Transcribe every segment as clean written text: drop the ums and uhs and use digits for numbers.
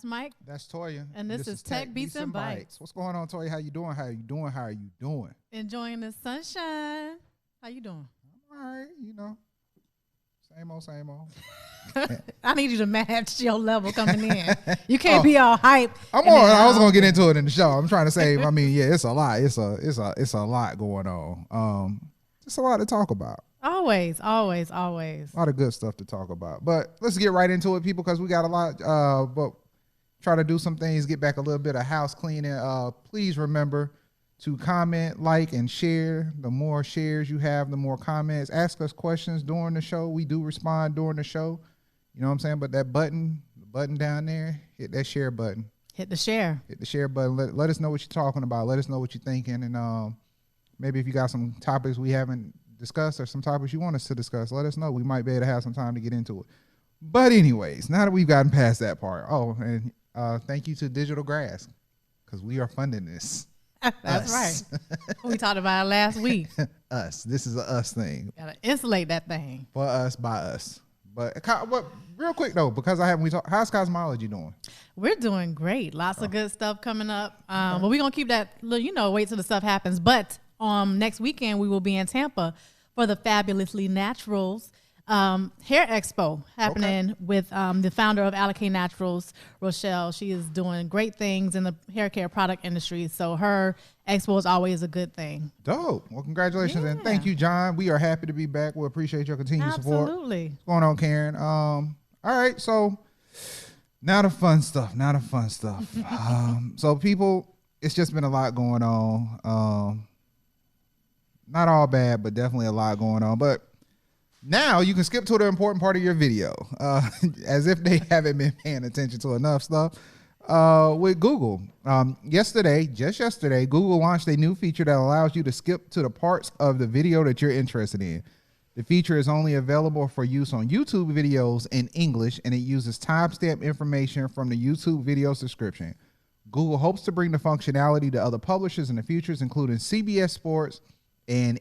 Mike. That's Toya. And this is Tech Beats and Bytes. What's going on, Toya? How you doing? How you doing? How are you doing? Enjoying the sunshine. How you doing? I'm all right, you know. Same old, same old. I need you to match your level coming in. You can't be all hype. I'm on. I was gonna get into it in the show. I'm trying to say. I mean, yeah, it's a lot. It's a lot going on. It's a lot to talk about. Always. A lot of good stuff to talk about. But let's get right into it, people, because we got a lot. But try to do some things, get back a little bit of house cleaning. Please remember to comment, like, and share. The more shares you have, the more comments. Ask us questions during the show. We do respond during the show. You know what I'm saying? But that button, the button down there, hit that share button. Hit the share. Hit the share button. Let us know what you're talking about. Let us know what you're thinking. And maybe if you got some topics we haven't discussed or some topics you want us to discuss, let us know. We might be able to have some time to get into it. But anyways, now that we've gotten past that part. Oh, and thank you to Digital Grass, because we are funding this. That's right. We talked about it last week. Us. This is a us thing. Gotta insulate that thing. For us, by us. But real quick though, because how's Cosmology doing? We're doing great. Lots of good stuff coming up. But we're gonna keep that, wait till the stuff happens. But next weekend we will be in Tampa for the Fabulously Naturals Hair Expo happening with the founder of Alakay Naturals, Rochelle. She is doing great things in the hair care product industry. So her expo is always a good thing. Dope. Well, congratulations and thank you, John. We are happy to be back. We appreciate your continued support. Absolutely. What's going on, Karen? All right, so now the fun stuff. So people, it's just been a lot going on. Not all bad, but definitely a lot going on. But now you can skip to the important part of your video, as if they haven't been paying attention to enough stuff. With Google, just yesterday, Google launched a new feature that allows you to skip to the parts of the video that you're interested in. The feature is only available for use on YouTube videos in English, and it uses timestamp information from the YouTube video subscription. Google hopes to bring the functionality to other publishers in the future, including CBS Sports and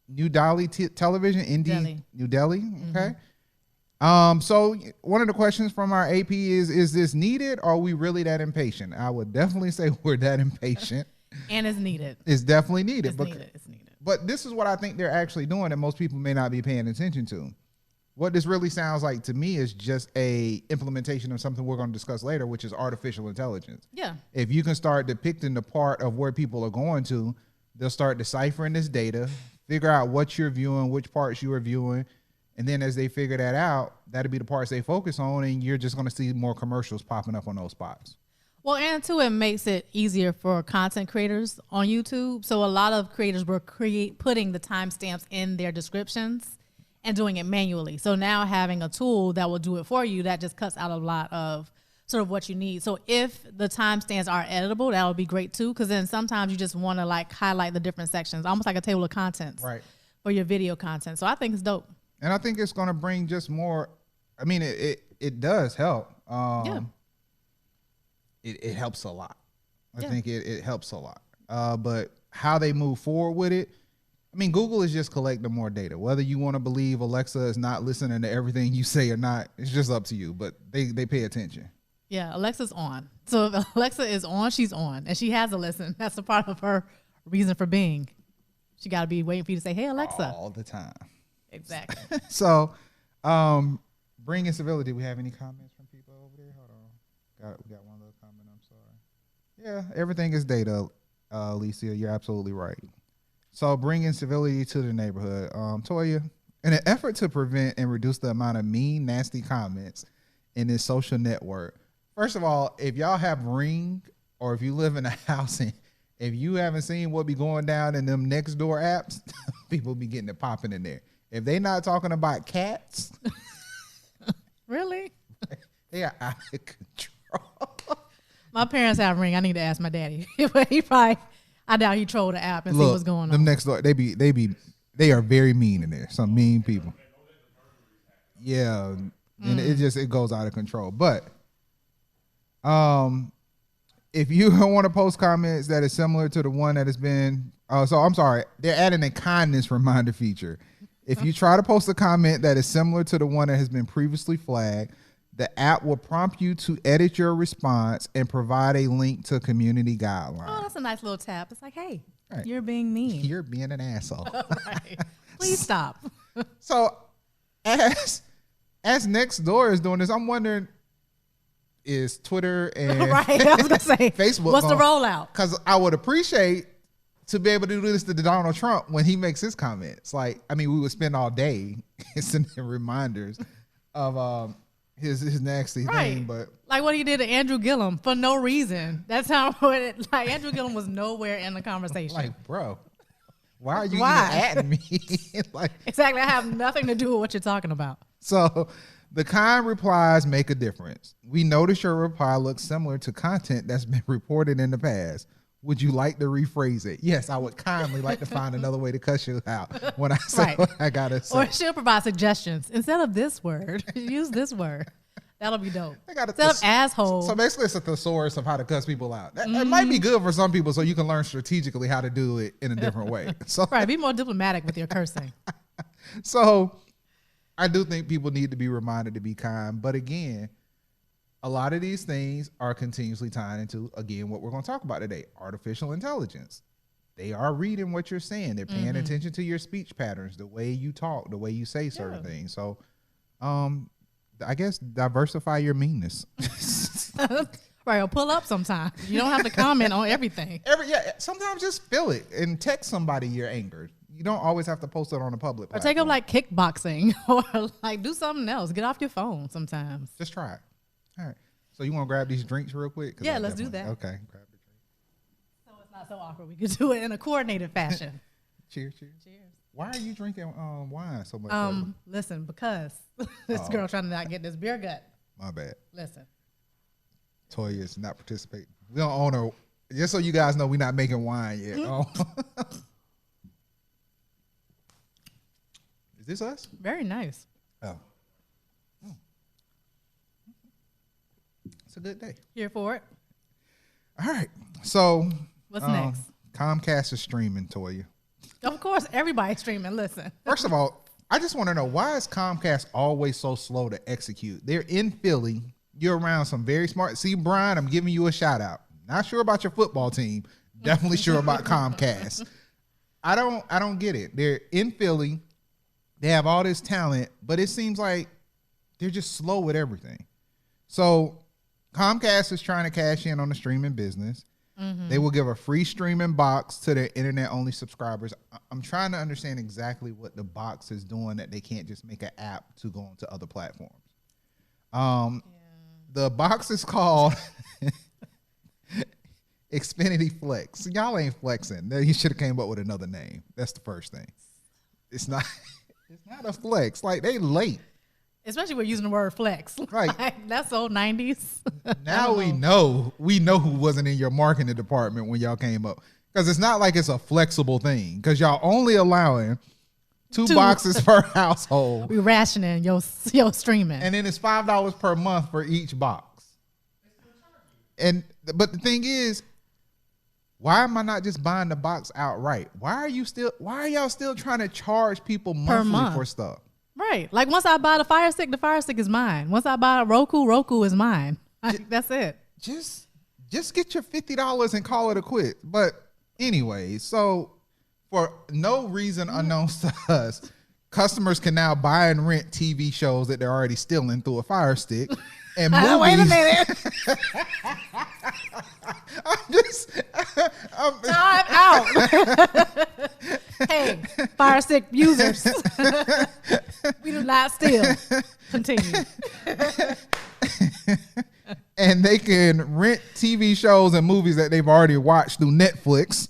New Delhi Television, New Delhi. Okay. So one of the questions from our AP is this needed, or are we really that impatient? I would definitely say we're that impatient. And it's needed. It's definitely needed. It's needed. But this is what I think they're actually doing that most people may not be paying attention to. What this really sounds like to me is just a implementation of something we're going to discuss later, which is artificial intelligence. Yeah. If you can start depicting the part of where people are going to, they'll start deciphering this data, figure out what you're viewing, which parts you are viewing, and then as they figure that out, that'll be the parts they focus on, and you're just going to see more commercials popping up on those spots. Well, and too, it makes it easier for content creators on YouTube. So a lot of creators were putting the timestamps in their descriptions and doing it manually. So now having a tool that will do it for you, that just cuts out a lot of sort of what you need. So if the timestamps are editable, that would be great too, because then sometimes you just want to like highlight the different sections, almost like a table of contents for your video content. So I think it's dope. And I think it's going to bring just more. I mean, it does help. It helps a lot. I think it helps a lot. But how they move forward with it, I mean, Google is just collecting more data. Whether you want to believe Alexa is not listening to everything you say or not, it's just up to you. But they pay attention. Yeah, Alexa's on. So if Alexa is on, she's on. And she has to listen. That's a part of her reason for being. She got to be waiting for you to say, hey, Alexa. All the time. Exactly. So, bringing civility. We have any comments from people over there? Hold on. We got one little comment. I'm sorry. Yeah, everything is data, Alicia. You're absolutely right. So, bringing civility to the neighborhood. Toya, in an effort to prevent and reduce the amount of mean, nasty comments in this social network, first of all, if y'all have Ring or if you live in a house and if you haven't seen what be going down in them next door apps, people be getting it popping in there. If they not talking about cats, really, they are out of control. My parents have Ring. I need to ask my daddy. I doubt he trolled the app and see what's going on. Them next door, they are very mean in there. Some mean people. Yeah, and it goes out of control. But if you want to post comments that is similar to the one that has been, so I'm sorry, they're adding a kindness reminder feature. If you try to post a comment that is similar to the one that has been previously flagged, The app will prompt you to edit your response and provide a link to community guidelines. Oh, that's a nice little tap. It's like, hey, Right. you're being mean. You're being an asshole. Right. Please stop. So as Nextdoor is doing this, I'm wondering, is Twitter and Right. I was gonna say Facebook what's the rollout? Because I would appreciate to be able to do this to Donald Trump when he makes his comments. Like, I mean, we would spend all day sending reminders of his nasty thing, but like what he did to Andrew Gillum for no reason. That's how like Andrew Gillum was nowhere in the conversation. like, bro, why are you even at me? Like, exactly, I have nothing to do with what you're talking about. so the kind replies make a difference. We notice your reply looks similar to content that's been reported in the past. Would you like to rephrase it? Yes, I would kindly like to find another way to cuss you out when I say what I gotta say. Or she'll provide suggestions. Instead of this word, use this word. That'll be dope. Instead of asshole. So basically it's a thesaurus of how to cuss people out. It might be good for some people so you can learn strategically how to do it in a different way. So, right, be more diplomatic with your cursing. So I do think people need to be reminded to be kind. But again, a lot of these things are continuously tied into, again, what we're going to talk about today, artificial intelligence. They are reading what you're saying. They're paying attention to your speech patterns, the way you talk, the way you say certain things. So I guess diversify your meanness. Right, or pull up sometimes. You don't have to comment on everything. Sometimes just feel it and text somebody your anger. You don't always have to post it on a public platform. Or take up like kickboxing or like do something else. Get off your phone sometimes. Just try it. All right. So you want to grab these drinks real quick? Yeah, let's do that. Okay. Grab the drink. So it's not so awkward. We could do it in a coordinated fashion. Cheers. Why are you drinking wine so much? Listen, because this girl trying to not get this beer gut. My bad. Listen. Toya is not participating. We don't own her. Just so you guys know, we're not making wine yet. Is this us? Very nice. Oh. It's a good day. Here for it. All right. So what's next? Comcast is streaming, Toya. Of course, everybody's streaming. Listen. First of all, I just want to know, why is Comcast always so slow to execute? They're in Philly. You're around some very smart. See, Brian, I'm giving you a shout out. Not sure about your football team. Definitely sure about Comcast. I don't get it. They're in Philly. They have all this talent, but it seems like they're just slow with everything. So Comcast is trying to cash in on the streaming business. They will give a free streaming box to their internet-only subscribers. I'm trying to understand exactly what the box is doing that they can't just make an app to go onto other platforms. The box is called Xfinity Flex. Y'all ain't flexing. You should have came up with another name. That's the first thing. It's not a flex. Like, they late. Especially we're using the word flex. Right. Like, that's so 90s. Now we know who wasn't in your marketing department when y'all came up. Because it's not like it's a flexible thing. Because y'all only allowing two boxes per household. We rationing your streaming. And then it's $5 per month for each box. But the thing is, why am I not just buying the box outright? Why are y'all still trying to charge people monthly for stuff? Right. Like, once I buy the Fire Stick is mine. Once I buy a Roku is mine. That's it. Just get your $50 and call it a quit. But anyway, so for no reason unknown to us, customers can now buy and rent TV shows that they're already stealing through a Fire Stick. And movies. Wait a minute. Time out. Hey, Fire Stick users. We do not steal. Continue. And they can rent TV shows and movies that they've already watched through Netflix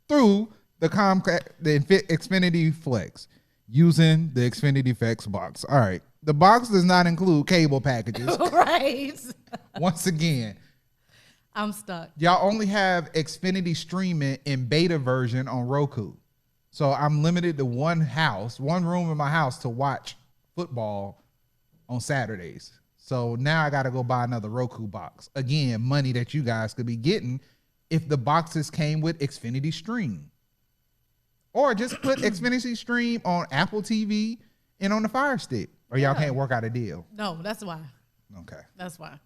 through the Xfinity Flex using the Xfinity Flex box. All right. The box does not include cable packages. Right. Once again, I'm stuck. Y'all only have Xfinity streaming in beta version on Roku. So I'm limited to one room in my house to watch football on Saturdays. So now I got to go buy another Roku box. Again, money that you guys could be getting if the boxes came with Xfinity Stream. Or just put Xfinity Stream on Apple TV and on the Fire Stick. Or y'all can't work out a deal. No, that's why. Okay. That's why.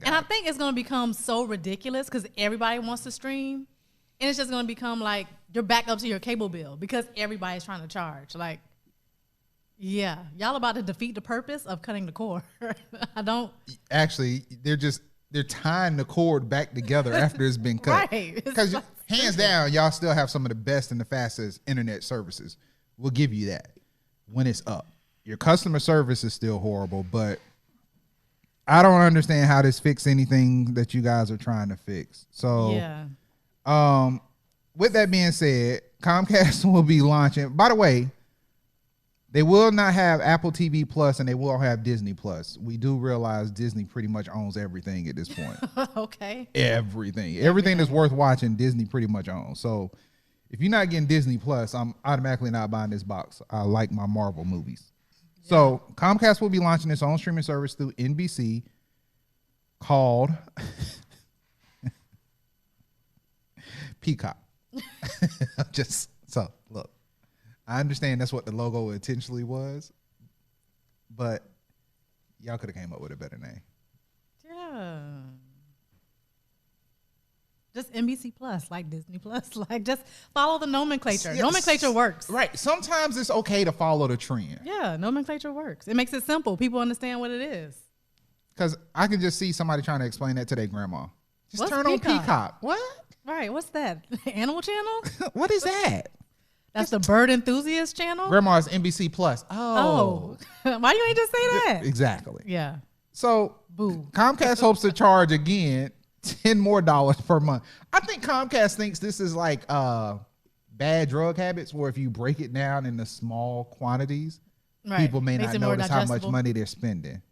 And I think it's going to become so ridiculous because everybody wants to stream. And it's just going to become like you're back up to your cable bill because everybody's trying to charge. Like, yeah, y'all about to defeat the purpose of cutting the cord. I don't. Actually, they're tying the cord back together after it's been cut. Right. Because hands down, y'all still have some of the best and the fastest internet services. We'll give you that when it's up. Your customer service is still horrible, but I don't understand how this fixes anything that you guys are trying to fix. So, yeah. With that being said, Comcast will be launching. By the way, they will not have Apple TV Plus and they will have Disney Plus. We do realize Disney pretty much owns everything at this point. Okay. Everything that's worth watching, Disney pretty much owns. So if you're not getting Disney Plus, I'm automatically not buying this box. I like my Marvel movies. Yeah. So Comcast will be launching its own streaming service through NBC called Peacock. Look, I understand that's what the logo intentionally was, but y'all could have came up with a better name. Yeah. Just NBC Plus, like Disney Plus, like just follow the nomenclature. Yes. Nomenclature works. Right. Sometimes it's okay to follow the trend. Yeah, nomenclature works. It makes it simple. People understand what it is. Because I can just see somebody trying to explain that to their grandma. Just What's turn Peacock? on Peacock. What? Right. What's that? Animal Channel? What is that? That's the Bird Enthusiast Channel? Grandma's NBC Plus. Oh. Why you ain't just say that? Exactly. Yeah. So Boo. Comcast hopes to charge again $10 more per month. I think Comcast thinks this is like bad drug habits where if you break it down into small quantities, people may not notice how much money they're spending.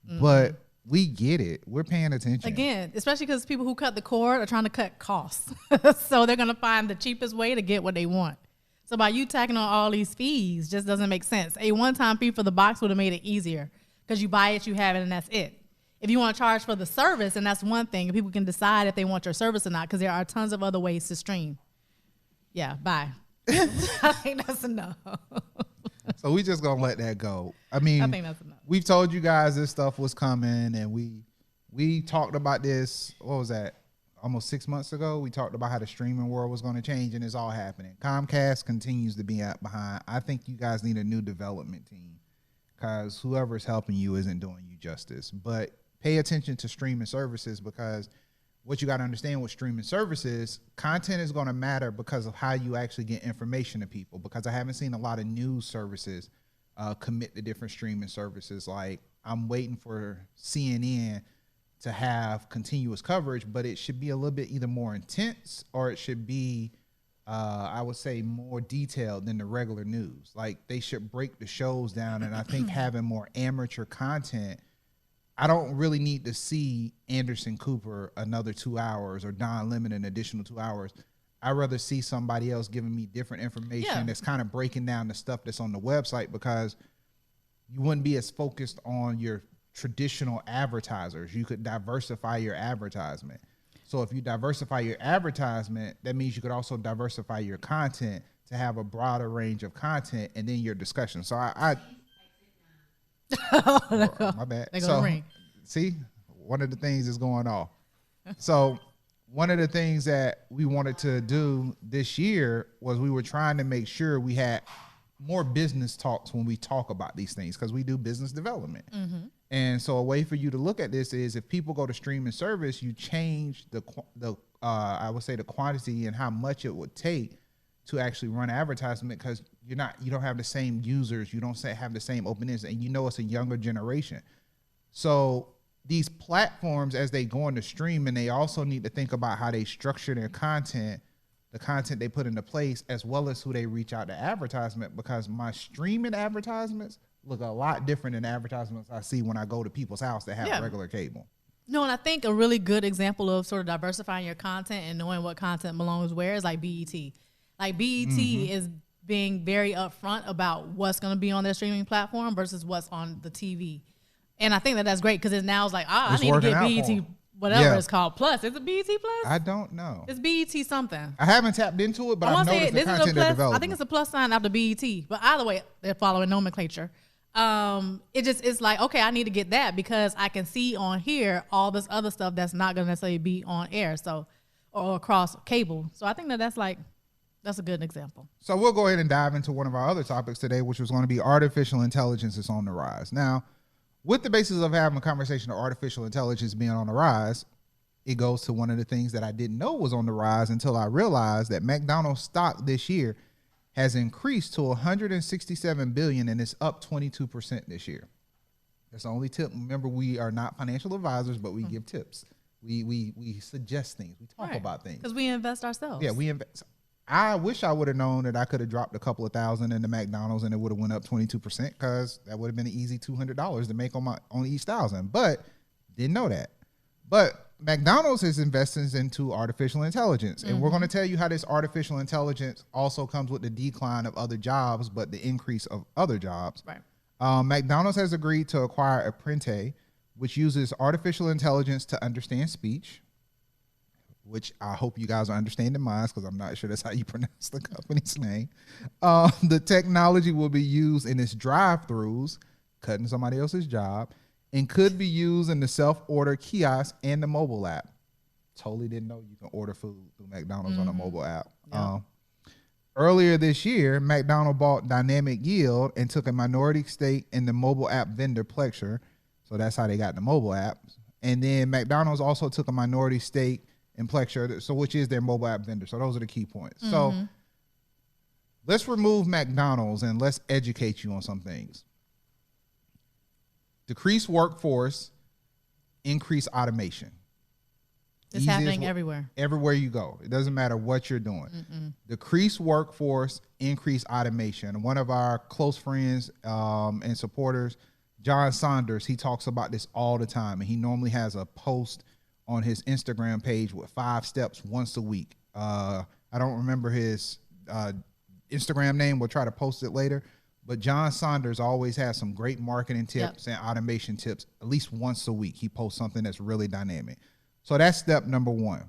Mm-hmm. But we get it. We're paying attention. Again, especially because people who cut the cord are trying to cut costs. So they're going to find the cheapest way to get what they want. So by you tacking on all these fees just doesn't make sense. A one-time fee for the box would have made it easier because you buy it, you have it, and that's it. If you want to charge for the service, and that's one thing, people can decide if they want your service or not because there are tons of other ways to stream. Yeah, bye. I think that's enough. So we just going to let that go. I mean, I think that's enough. We've told you guys this stuff was coming, and we talked about this, what was that, almost 6 months ago? We talked about how the streaming world was going to change, and it's all happening. Comcast continues to be out behind. I think you guys need a new development team because whoever's helping you isn't doing you justice. But pay attention to streaming services because what you got to understand with streaming services, content is going to matter because of how you actually get information to people. Because I haven't seen a lot of news services commit to different streaming services. Like I'm waiting for CNN to have continuous coverage, but it should be a little bit either more intense or it should be, I would say, more detailed than the regular news. Like they should break the shows down, and I think having more amateur content, I don't really need to see Anderson Cooper another 2 hours or Don Lemon an additional 2 hours. I'd rather see somebody else giving me different information that's kind of breaking down the stuff that's on the website because you wouldn't be as focused on your traditional advertisers. You could diversify your advertisement. So if you diversify your advertisement, that means you could also diversify your content to have a broader range of content and then your discussion. So my bad. So, see, one of the things is going off. So one of the things that we wanted to do this year was we were trying to make sure we had more business talks when we talk about these things because we do business development. Mm-hmm. And so a way for you to look at this is if people go to streaming service, you change the I would say the quantity and how much it would take to actually run advertisement because you don't have the same users, you don't have the same openness, and you know it's a younger generation. So these platforms, as they go into streaming, they also need to think about how they structure their content, the content they put into place, as well as who they reach out to advertisement, because my streaming advertisements look a lot different than advertisements I see when I go to people's house that have regular cable. No, and I think a really good example of sort of diversifying your content and knowing what content belongs where is like BET. Like BET is being very upfront about what's going to be on their streaming platform versus what's on the TV. And I think that that's great because it now is like, I need to get BET, whatever it's called. Plus, is it BET Plus? I don't know. It's BET something. I haven't tapped into it, but I've noticed the content they're developing. I think it's a plus sign after BET. But either way, they're following nomenclature. It's like, okay, I need to get that because I can see on here all this other stuff that's not going to necessarily be on air. So, or across cable. So I think that's a good example. So we'll go ahead and dive into one of our other topics today, which was going to be artificial intelligence is on the rise. Now, with the basis of having a conversation of artificial intelligence being on the rise, it goes to one of the things that I didn't know was on the rise until I realized that McDonald's stock this year has increased to $167 billion, and it's up 22% this year. That's the only tip. Remember, we are not financial advisors, but we give tips. We suggest things. We talk about things. Because we invest ourselves. Yeah, we invest. I wish I would have known that I could have dropped a couple of thousand into McDonald's and it would have went up 22% because that would have been an easy $200 to make on each thousand. But didn't know that. But McDonald's is investing into artificial intelligence. And we're going to tell you how this artificial intelligence also comes with the decline of other jobs, but the increase of other jobs. Right. McDonald's has agreed to acquire Apprente, which uses artificial intelligence to understand speech, which I hope you guys are understanding mine because I'm not sure that's how you pronounce the company's name. The technology will be used in its drive-thrus, cutting somebody else's job, and could be used in the self-order kiosk and the mobile app. Totally didn't know you can order food through McDonald's on a mobile app. Yep. Earlier this year, McDonald's bought Dynamic Yield and took a minority stake in the mobile app vendor Plexure. So that's how they got the mobile app. And then McDonald's also took a minority stake in Plexure, so which is their mobile app vendor. So those are the key points. So let's remove McDonald's and let's educate you on some things. Decrease workforce, increase automation. It's happening everywhere. Everywhere you go. It doesn't matter what you're doing. Decrease workforce, increase automation. One of our close friends and supporters, John Saunders, he talks about this all the time. And he normally has a post on his Instagram page with 5 steps once a week. I don't remember his Instagram name. We'll try to post it later. But John Saunders always has some great marketing tips and automation tips. At least once a week, he posts something that's really dynamic. So that's step number 1.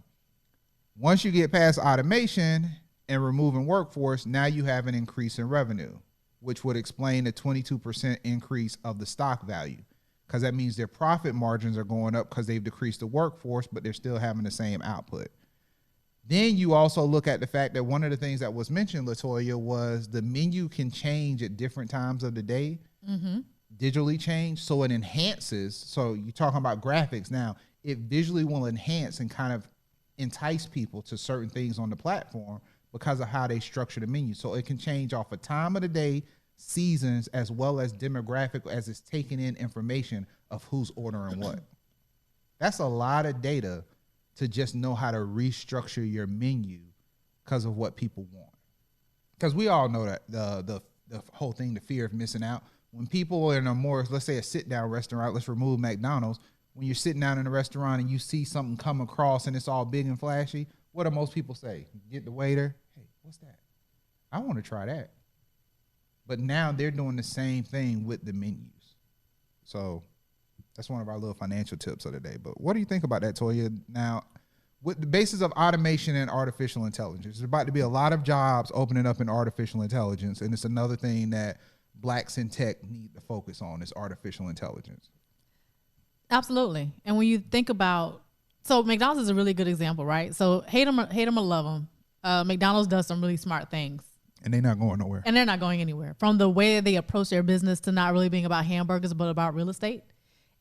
Once you get past automation and removing workforce, now you have an increase in revenue, which would explain the 22% increase of the stock value, because that means their profit margins are going up because they've decreased the workforce, but they're still having the same output. Then you also look at the fact that one of the things that was mentioned, LaToya, was the menu can change at different times of the day, digitally change, so it enhances. So you're talking about graphics now. It visually will enhance and kind of entice people to certain things on the platform because of how they structure the menu. So it can change off a time of the day, seasons, as well as demographic, as it's taking in information of who's ordering what. That's a lot of data to just know how to restructure your menu because of what people want. Because we all know that the whole thing, the fear of missing out. When people are in a more, let's say a sit-down restaurant, let's remove McDonald's. When you're sitting down in a restaurant and you see something come across and it's all big and flashy, what do most people say? Get the waiter, hey, what's that? I want to try that. But now they're doing the same thing with the menus. So that's one of our little financial tips of the day. But what do you think about that, Toya? Now, with the basis of automation and artificial intelligence, there's about to be a lot of jobs opening up in artificial intelligence, and it's another thing that blacks in tech need to focus on is artificial intelligence. Absolutely. And when you think about, so McDonald's is a really good example, right? So hate them or love them, McDonald's does some really smart things. And they're not going nowhere. And they're not going anywhere. From the way they approach their business to not really being about hamburgers, but about real estate,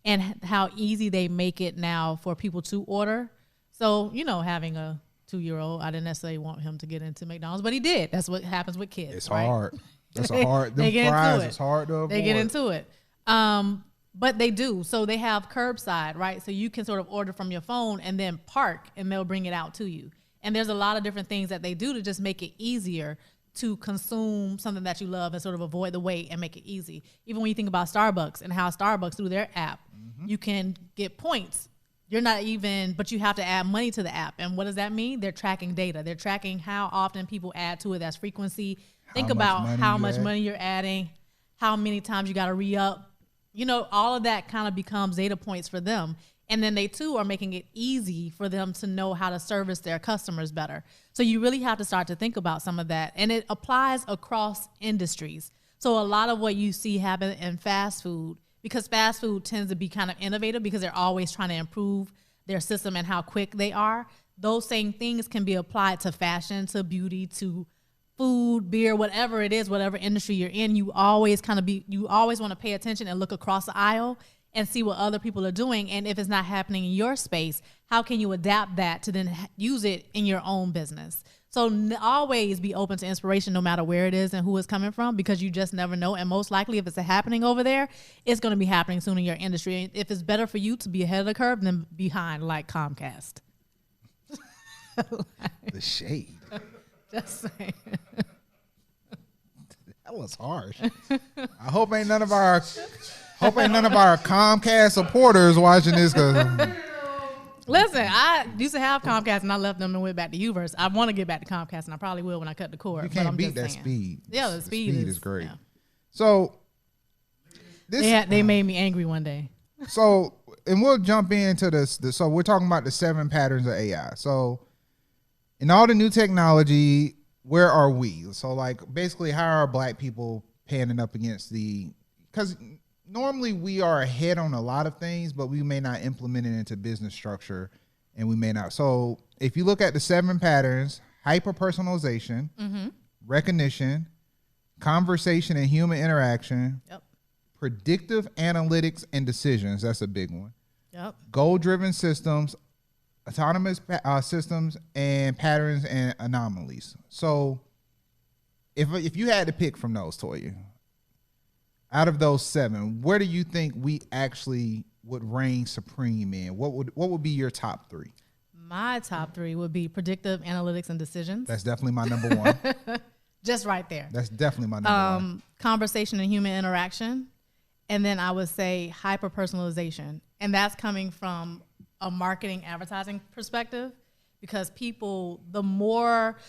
and how easy they make it now for people to order. So, you know, having a 2-year-old, I didn't necessarily want him to get into McDonald's, but he did. That's what happens with kids. It's right? hard. That's a hard. Them fries is hard to avoid. They get into it. But they do. So they have curbside, right? So you can sort of order from your phone and then park and they'll bring it out to you. And there's a lot of different things that they do to just make it easier to consume something that you love and sort of avoid the wait and make it easy. Even when you think about Starbucks and how Starbucks through their app, you can get points. You're not even, but you have to add money to the app. And what does that mean? They're tracking data. They're tracking how often people add to it. That's frequency. Think about how much money you're adding, how many times you got to re-up. You know, all of that kind of becomes data points for them. And then they too are making it easy for them to know how to service their customers better. So you really have to start to think about some of that. And it applies across industries. So a lot of what you see happen in fast food, because fast food tends to be kind of innovative because they're always trying to improve their system and how quick they are. Those same things can be applied to fashion, to beauty, to food, beer, whatever it is, whatever industry you're in. You always want to pay attention and look across the aisle and see what other people are doing. And if it's not happening in your space, how can you adapt that to then use it in your own business? So always be open to inspiration no matter where it is and who it's coming from, because you just never know. And most likely if it's happening over there, it's going to be happening soon in your industry. And if it's better for you to be ahead of the curve than behind, like Comcast. The shade. Just saying. That was harsh. I hope ain't none of our Comcast supporters watching this, because listen, I used to have Comcast and I left them and went back to Uverse. I want to get back to Comcast and I probably will when I cut the cord. you can't I'm beat just that saying. speed. Yeah, the speed is great. Yeah. So They made me angry one day. So, and we'll jump into this. So we're talking about the 7 patterns of AI. So in all the new technology, where are we? So like basically how are Black people panning up against because normally we are ahead on a lot of things, but we may not implement it into business structure, and we may not. So if you look at the 7 patterns: hyper-personalization, recognition, conversation and human interaction, predictive analytics and decisions. That's a big one. Goal-driven systems, autonomous systems, and patterns and anomalies. So if you had to pick from those, Toya, out of those 7, where do you think we actually would reign supreme in? What would be your top 3? My top 3 would be predictive analytics and decisions. That's definitely my number 1. Just right there. That's definitely my number 1. Conversation and human interaction. And then I would say hyper-personalization. And that's coming from a marketing advertising perspective, because people,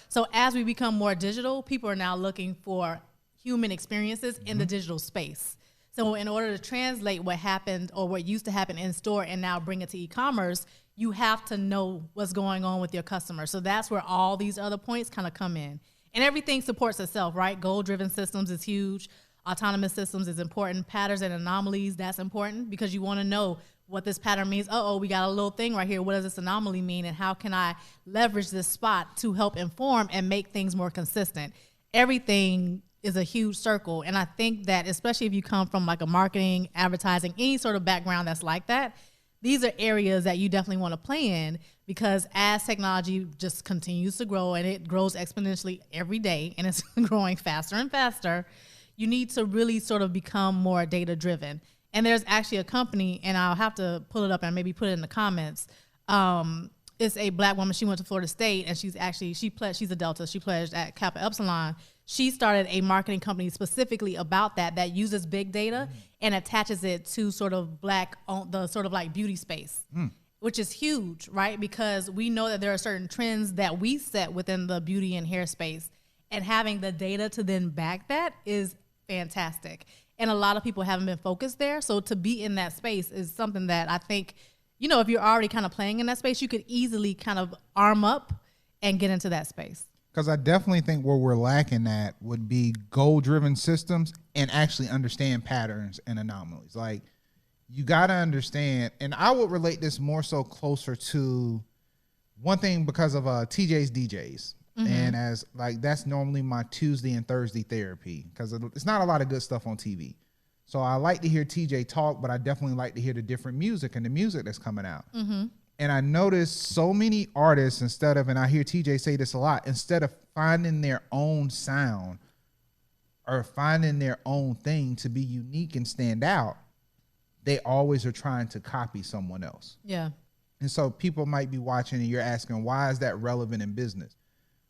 so as we become more digital, people are now looking for human experiences in the digital space. So in order to translate what happened or what used to happen in store and now bring it to e-commerce, you have to know what's going on with your customer. So that's where all these other points kind of come in. And everything supports itself, right? Goal-driven systems is huge. Autonomous systems is important. Patterns and anomalies, that's important, because you want to know what this pattern means. We got a little thing right here. What does this anomaly mean? And how can I leverage this spot to help inform and make things more consistent? Everything is a huge circle. And I think that especially if you come from like a marketing, advertising, any sort of background that's like that, these are areas that you definitely want to play in, because as technology just continues to grow, and it grows exponentially every day, and it's growing faster and faster, you need to really sort of become more data driven. And there's actually a company, and I'll have to pull it up and maybe put it in the comments. It's a Black woman. She went to Florida State, and she's a Delta. She pledged at Kappa Epsilon. She started a marketing company specifically about that uses big data and attaches it to sort of the sort of like beauty space, which is huge, right? Because we know that there are certain trends that we set within the beauty and hair space, and having the data to then back that is fantastic. And a lot of people haven't been focused there. So to be in that space is something that I think, if you're already kind of playing in that space, you could easily kind of arm up and get into that space. Because I definitely think where we're lacking at would be goal-driven systems and actually understand patterns and anomalies. Like, you got to understand, and I would relate this more so closer to one thing because of TJ's DJs. And as like, that's normally my Tuesday and Thursday therapy, because it's not a lot of good stuff on TV. So I like to hear TJ talk, but I definitely like to hear the different music and the music that's coming out. And I noticed so many artists, and I hear TJ say this a lot, instead of finding their own sound or finding their own thing to be unique and stand out, they always are trying to copy someone else. Yeah. And so people might be watching and you're asking, why is that relevant in business?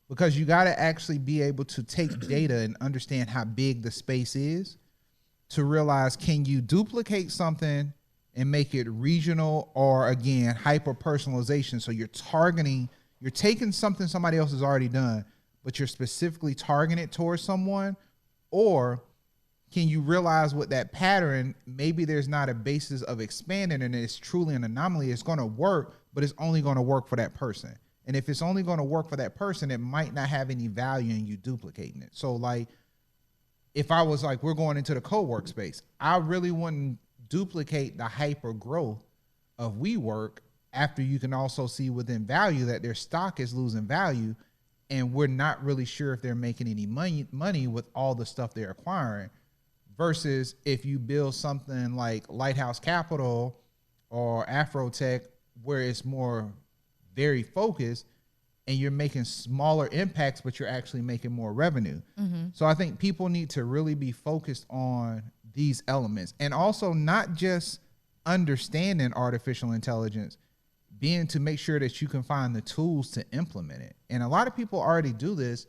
Because you got to actually be able to take data and understand how big the space is to realize, can you duplicate something and make it regional, or again, hyper personalization? So you're taking something somebody else has already done, but you're specifically targeting it towards someone. Or can you realize what that pattern, maybe there's not a basis of expanding and it's truly an anomaly. It's going to work, but it's only going to work for that person. And if it's only going to work for that person, it might not have any value in you duplicating it. So like, if I was like, we're going into the co-work space, I really wouldn't duplicate the hyper growth of WeWork after you can also see within value that their stock is losing value, and we're not really sure if they're making any money with all the stuff they're acquiring, versus if you build something like Lighthouse Capital or Afrotech, where it's more very focused and you're making smaller impacts, but you're actually making more revenue. So I think people need to really be focused on these elements, and also not just understanding artificial intelligence, being to make sure that you can find the tools to implement it. And a lot of people already do this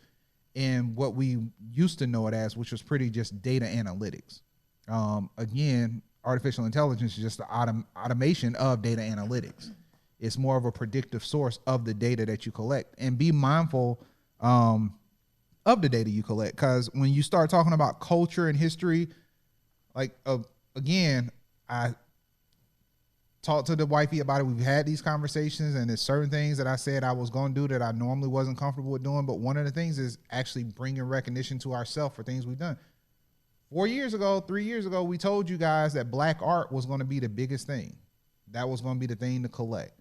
in what we used to know it as, which was pretty just data analytics. Again, artificial intelligence is just the automation of data analytics. It's more of a predictive source of the data that you collect, and be mindful of the data you collect. Because when you start talking about culture and history, like, again, I talked to the wifey about it. We've had these conversations, and there's certain things that I said I was going to do that I normally wasn't comfortable with doing. But one of the things is actually bringing recognition to ourselves for things we've done. 3 years ago, we told you guys that black art was going to be the biggest thing. That was going to be the thing to collect.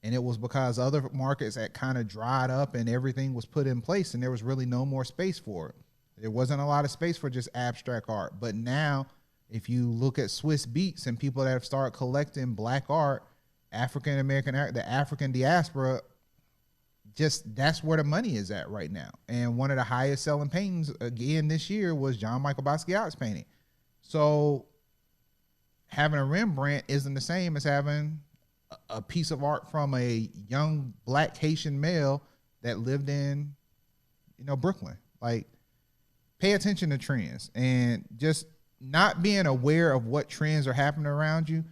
And it was because other markets had kind of dried up and everything was put in place, and there was really no more space for it. There wasn't a lot of space for just abstract art. But now, if you look at Swiss Beats and people that have started collecting black art, African American art, the African diaspora, just that's where the money is at right now. And one of the highest selling paintings again this year was John Michael Basquiat's painting. So having a Rembrandt isn't the same as having a piece of art from a young black Haitian male that lived in, Brooklyn. Like, pay attention to trends, and just not being aware of what trends are happening around you,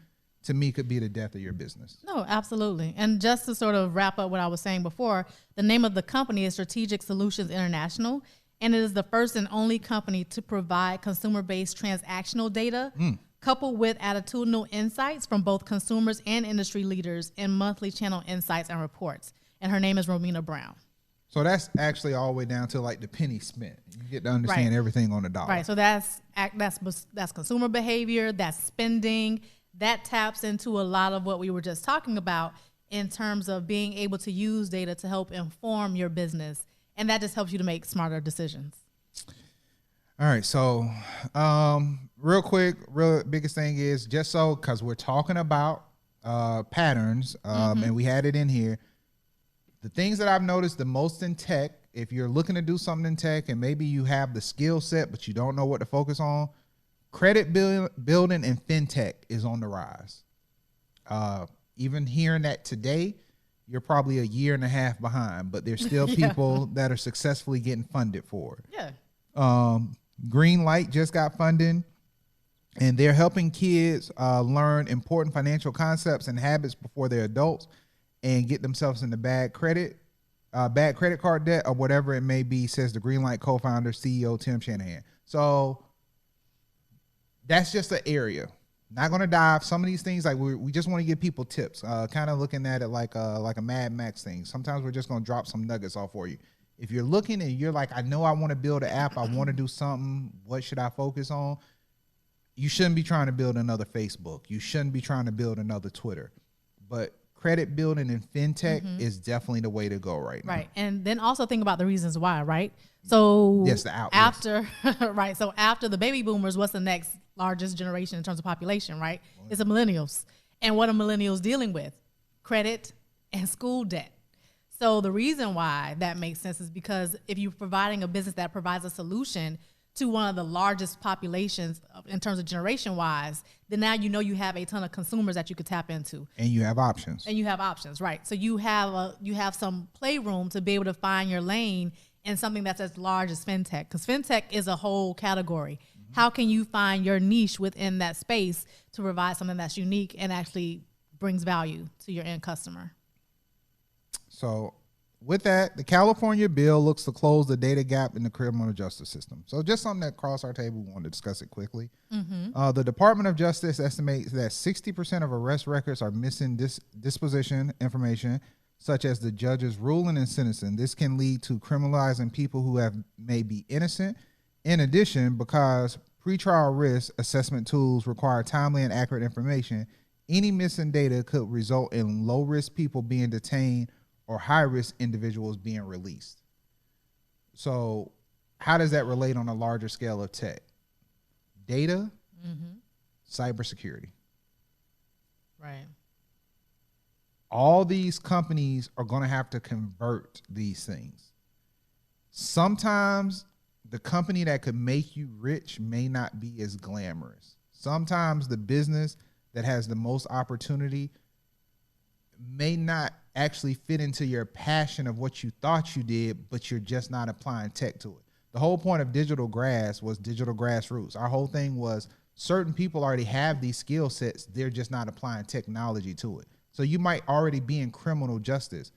to me, could be the death of your business. No, absolutely. And just to sort of wrap up what I was saying before, the name of the company is Strategic Solutions International, and it is the first and only company to provide consumer-based transactional data coupled with attitudinal insights from both consumers and industry leaders in monthly channel insights and reports. And her name is Romina Brown. So that's actually all the way down to like the penny spent. You get to understand everything on the dollar. Right. So that's consumer behavior, that's spending. That taps into a lot of what we were just talking about in terms of being able to use data to help inform your business. And that just helps you to make smarter decisions. All right. So real quick, biggest thing is just so, because we're talking about patterns and we had it in here. The things that I've noticed the most in tech, if you're looking to do something in tech and maybe you have the skill set, but you don't know what to focus on, credit building and fintech is on the rise. Even hearing that today, you're probably a year and a half behind, but there's still people that are successfully getting funded for it. Yeah. Greenlight just got funding, and they're helping kids learn important financial concepts and habits before they're adults and get themselves into bad credit card debt or whatever it may be, says the Greenlight co-founder, CEO Tim Shanahan. So that's just an area. Not going to dive. Some of these things, like we just want to give people tips, kind of looking at it like a Mad Max thing. Sometimes we're just going to drop some nuggets off for you. If you're looking and you're like, I know I want to build an app, I want to do something, what should I focus on? You shouldn't be trying to build another Facebook. You shouldn't be trying to build another Twitter. But credit building and fintech is definitely the way to go right now. Right. And then also think about the reasons why, right? So yes, the outlets. After right. So after the baby boomers, what's the next largest generation in terms of population, right? It's the millennials. And what are millennials dealing with? Credit and school debt. So the reason why that makes sense is because if you're providing a business that provides a solution to one of the largest populations in terms of generation wise, then now you know you have a ton of consumers that you could tap into. And you have options. Right. So you have some playroom to be able to find your lane in something that's as large as fintech, because fintech is a whole category. How can you find your niche within that space to provide something that's unique and actually brings value to your end customer? So with that, the California bill looks to close the data gap in the criminal justice system. So just something that crossed our table, we wanted to discuss it quickly. The Department of Justice estimates that 60% of arrest records are missing disposition information, such as the judge's ruling and sentencing. This can lead to criminalizing people who may be innocent In addition, because pretrial risk assessment tools require timely and accurate information, any missing data could result in low-risk people being detained or high-risk individuals being released. So how does that relate on a larger scale of tech? Data, cybersecurity. Right. All these companies are going to have to convert these things. Sometimes the company that could make you rich may not be as glamorous. Sometimes the business that has the most opportunity may not actually fit into your passion of what you thought you did, but you're just not applying tech to it. The whole point of digital grass was digital grassroots. Our whole thing was certain people already have these skill sets. They're just not applying technology to it. So you might already be in criminal justice.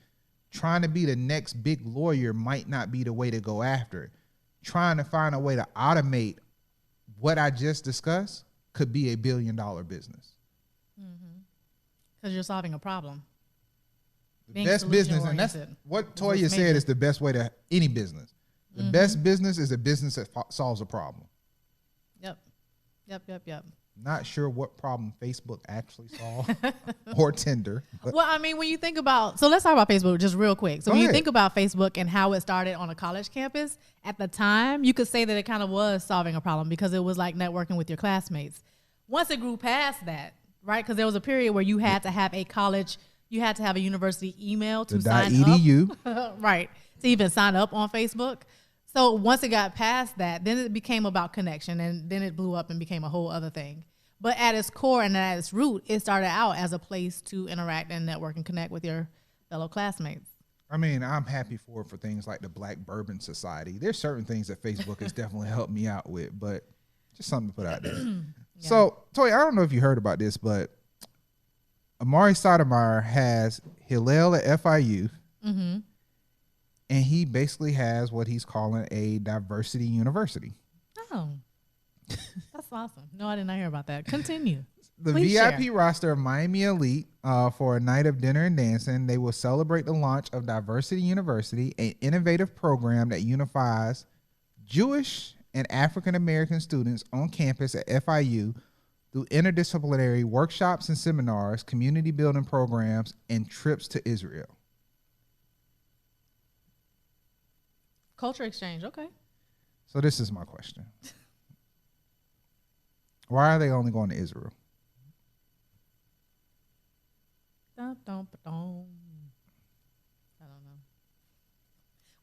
Trying to be the next big lawyer might not be the way to go after it. Trying to find a way to automate what I just discussed could be $1 billion business. Because you're solving a problem. The best business, and that's what Toya said is the best way to any business. The best business is a business that solves a problem. Yep. Not sure what problem Facebook actually solved or Tinder. Well, I mean, when you think about, so let's talk about Facebook just real quick. So when you think about Facebook and how it started on a college campus, at the time, you could say that it kind of was solving a problem because it was like networking with your classmates. Once it grew past that, right? Because there was a period where you had to have a college, you had to have a university email to sign up. Right. To even sign up on Facebook. So once it got past that, then it became about connection, and then it blew up and became a whole other thing. But at its core and at its root, it started out as a place to interact and network and connect with your fellow classmates. I mean, I'm happy for things like the Black Bourbon Society. There's certain things that Facebook has definitely helped me out with, but just something to put out there. So, Toy, I don't know if you heard about this, but Amari Stoudemire has Hillel at FIU. And he basically has what he's calling a diversity university. Oh, that's awesome. No, I did not hear about that. Continue. The Please VIP share. Roster of Miami Elite for a night of dinner and dancing. They will celebrate the launch of Diversity University, an innovative program that unifies Jewish and African American students on campus at FIU through interdisciplinary workshops and seminars, community building programs, and trips to Israel. Culture exchange, okay. So this is my question. Why are they only going to Israel? I don't know.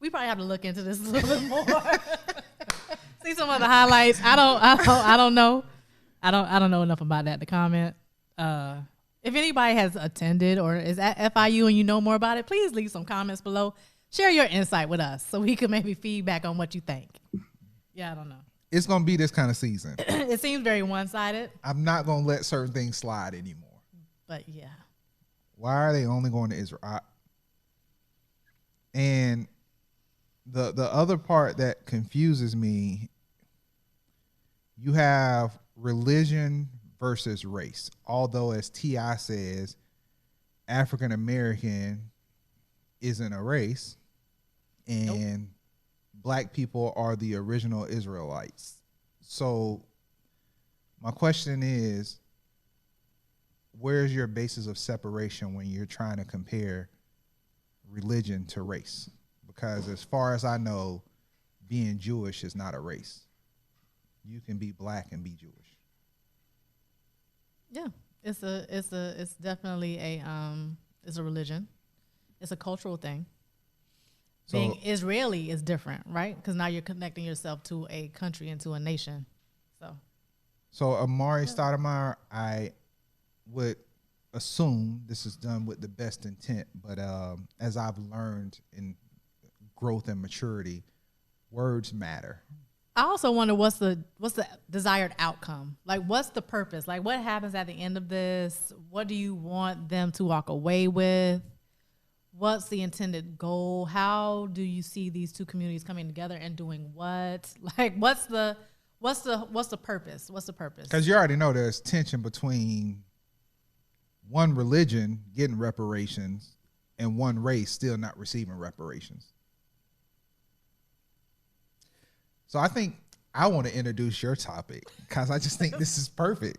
We probably have to look into this a little bit more. See some of the highlights. I don't know. I don't know enough about that to comment. If anybody has attended or is at FIU and you know more about it, please leave some comments below. Share your insight with us so we can maybe feedback on what you think. Yeah, I don't know. It's going to be this kind of season. It seems very one-sided. I'm not going to let certain things slide anymore. But yeah. Why are they only going to Israel? And the other part that confuses me, you have religion versus race. Although, as T.I. says, African American isn't a race. And Black people are the original Israelites. So my question is, where's your basis of separation when you're trying to compare religion to race? Because as far as I know, being Jewish is not a race. You can be Black and be Jewish. Yeah, it's definitely it's a religion. It's a cultural thing. So, being Israeli is different, right? Because now you're connecting yourself to a country and to a nation. So Amari Stoudemire, I would assume this is done with the best intent, but as I've learned in growth and maturity, words matter. I also wonder what's the desired outcome? Like, what's the purpose? Like, what happens at the end of this? What do you want them to walk away with? What's the intended goal? How do you see these two communities coming together and doing what? Like, what's the purpose? What's the purpose? Because you already know there's tension between one religion getting reparations and one race still not receiving reparations. So I think I want to introduce your topic because I just think this is perfect.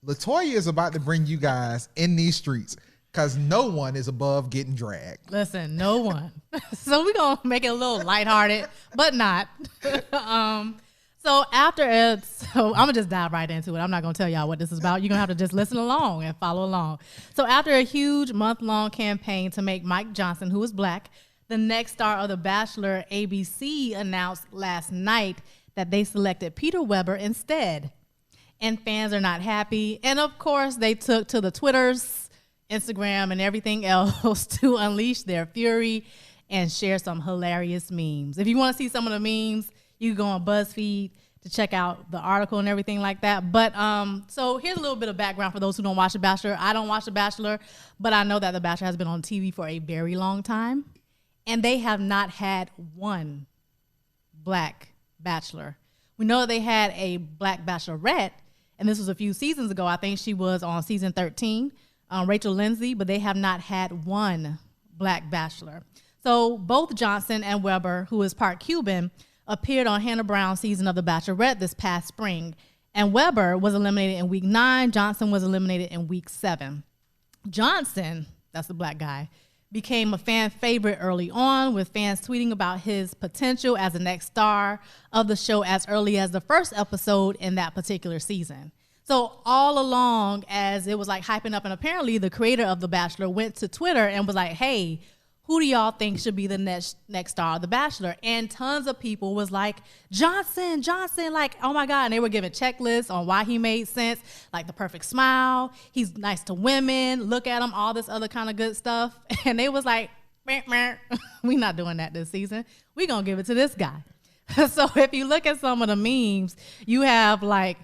LaToya is about to bring you guys in these streets because no one is above getting dragged. Listen, no one. So we're going to make it a little lighthearted, but not. So after so I'm going to just dive right into it. I'm not going to tell y'all what this is about. You're going to have to just listen along and follow along. So after a huge month-long campaign to make Mike Johnson, who is black, the next star of The Bachelor, ABC announced last night that they selected Peter Weber instead. And fans are not happy. And of course, they took to the Twitters, Instagram, and everything else to unleash their fury and share some hilarious memes. If you want to see some of the memes, you can go on BuzzFeed to check out the article and everything like that. But so here's a little bit of background for those who don't watch The Bachelor. I don't watch The Bachelor, but I know that The Bachelor has been on TV for a very long time. And they have not had one black bachelor. We know they had a black bachelorette, and this was a few seasons ago. I think she was on season 13, Rachel Lindsay, but they have not had one black bachelor. So both Johnson and Weber, who is part Cuban, appeared on Hannah Brown's season of The Bachelorette this past spring. And Weber was eliminated in week 9. Johnson was eliminated in week 7. Johnson, that's the black guy, became a fan favorite early on, with fans tweeting about his potential as the next star of the show as early as the first episode in that particular season. So all along, as it was like hyping up, and apparently the creator of The Bachelor went to Twitter and was like, hey, who do y'all think should be the next star of The Bachelor? And tons of people was like, Johnson, like, oh my God. And they were giving checklists on why he made sense, like the perfect smile, he's nice to women, look at him, all this other kind of good stuff. And they was like, meh, meh. We not doing that this season. We gonna give it to this guy. So if you look at some of the memes, you have like,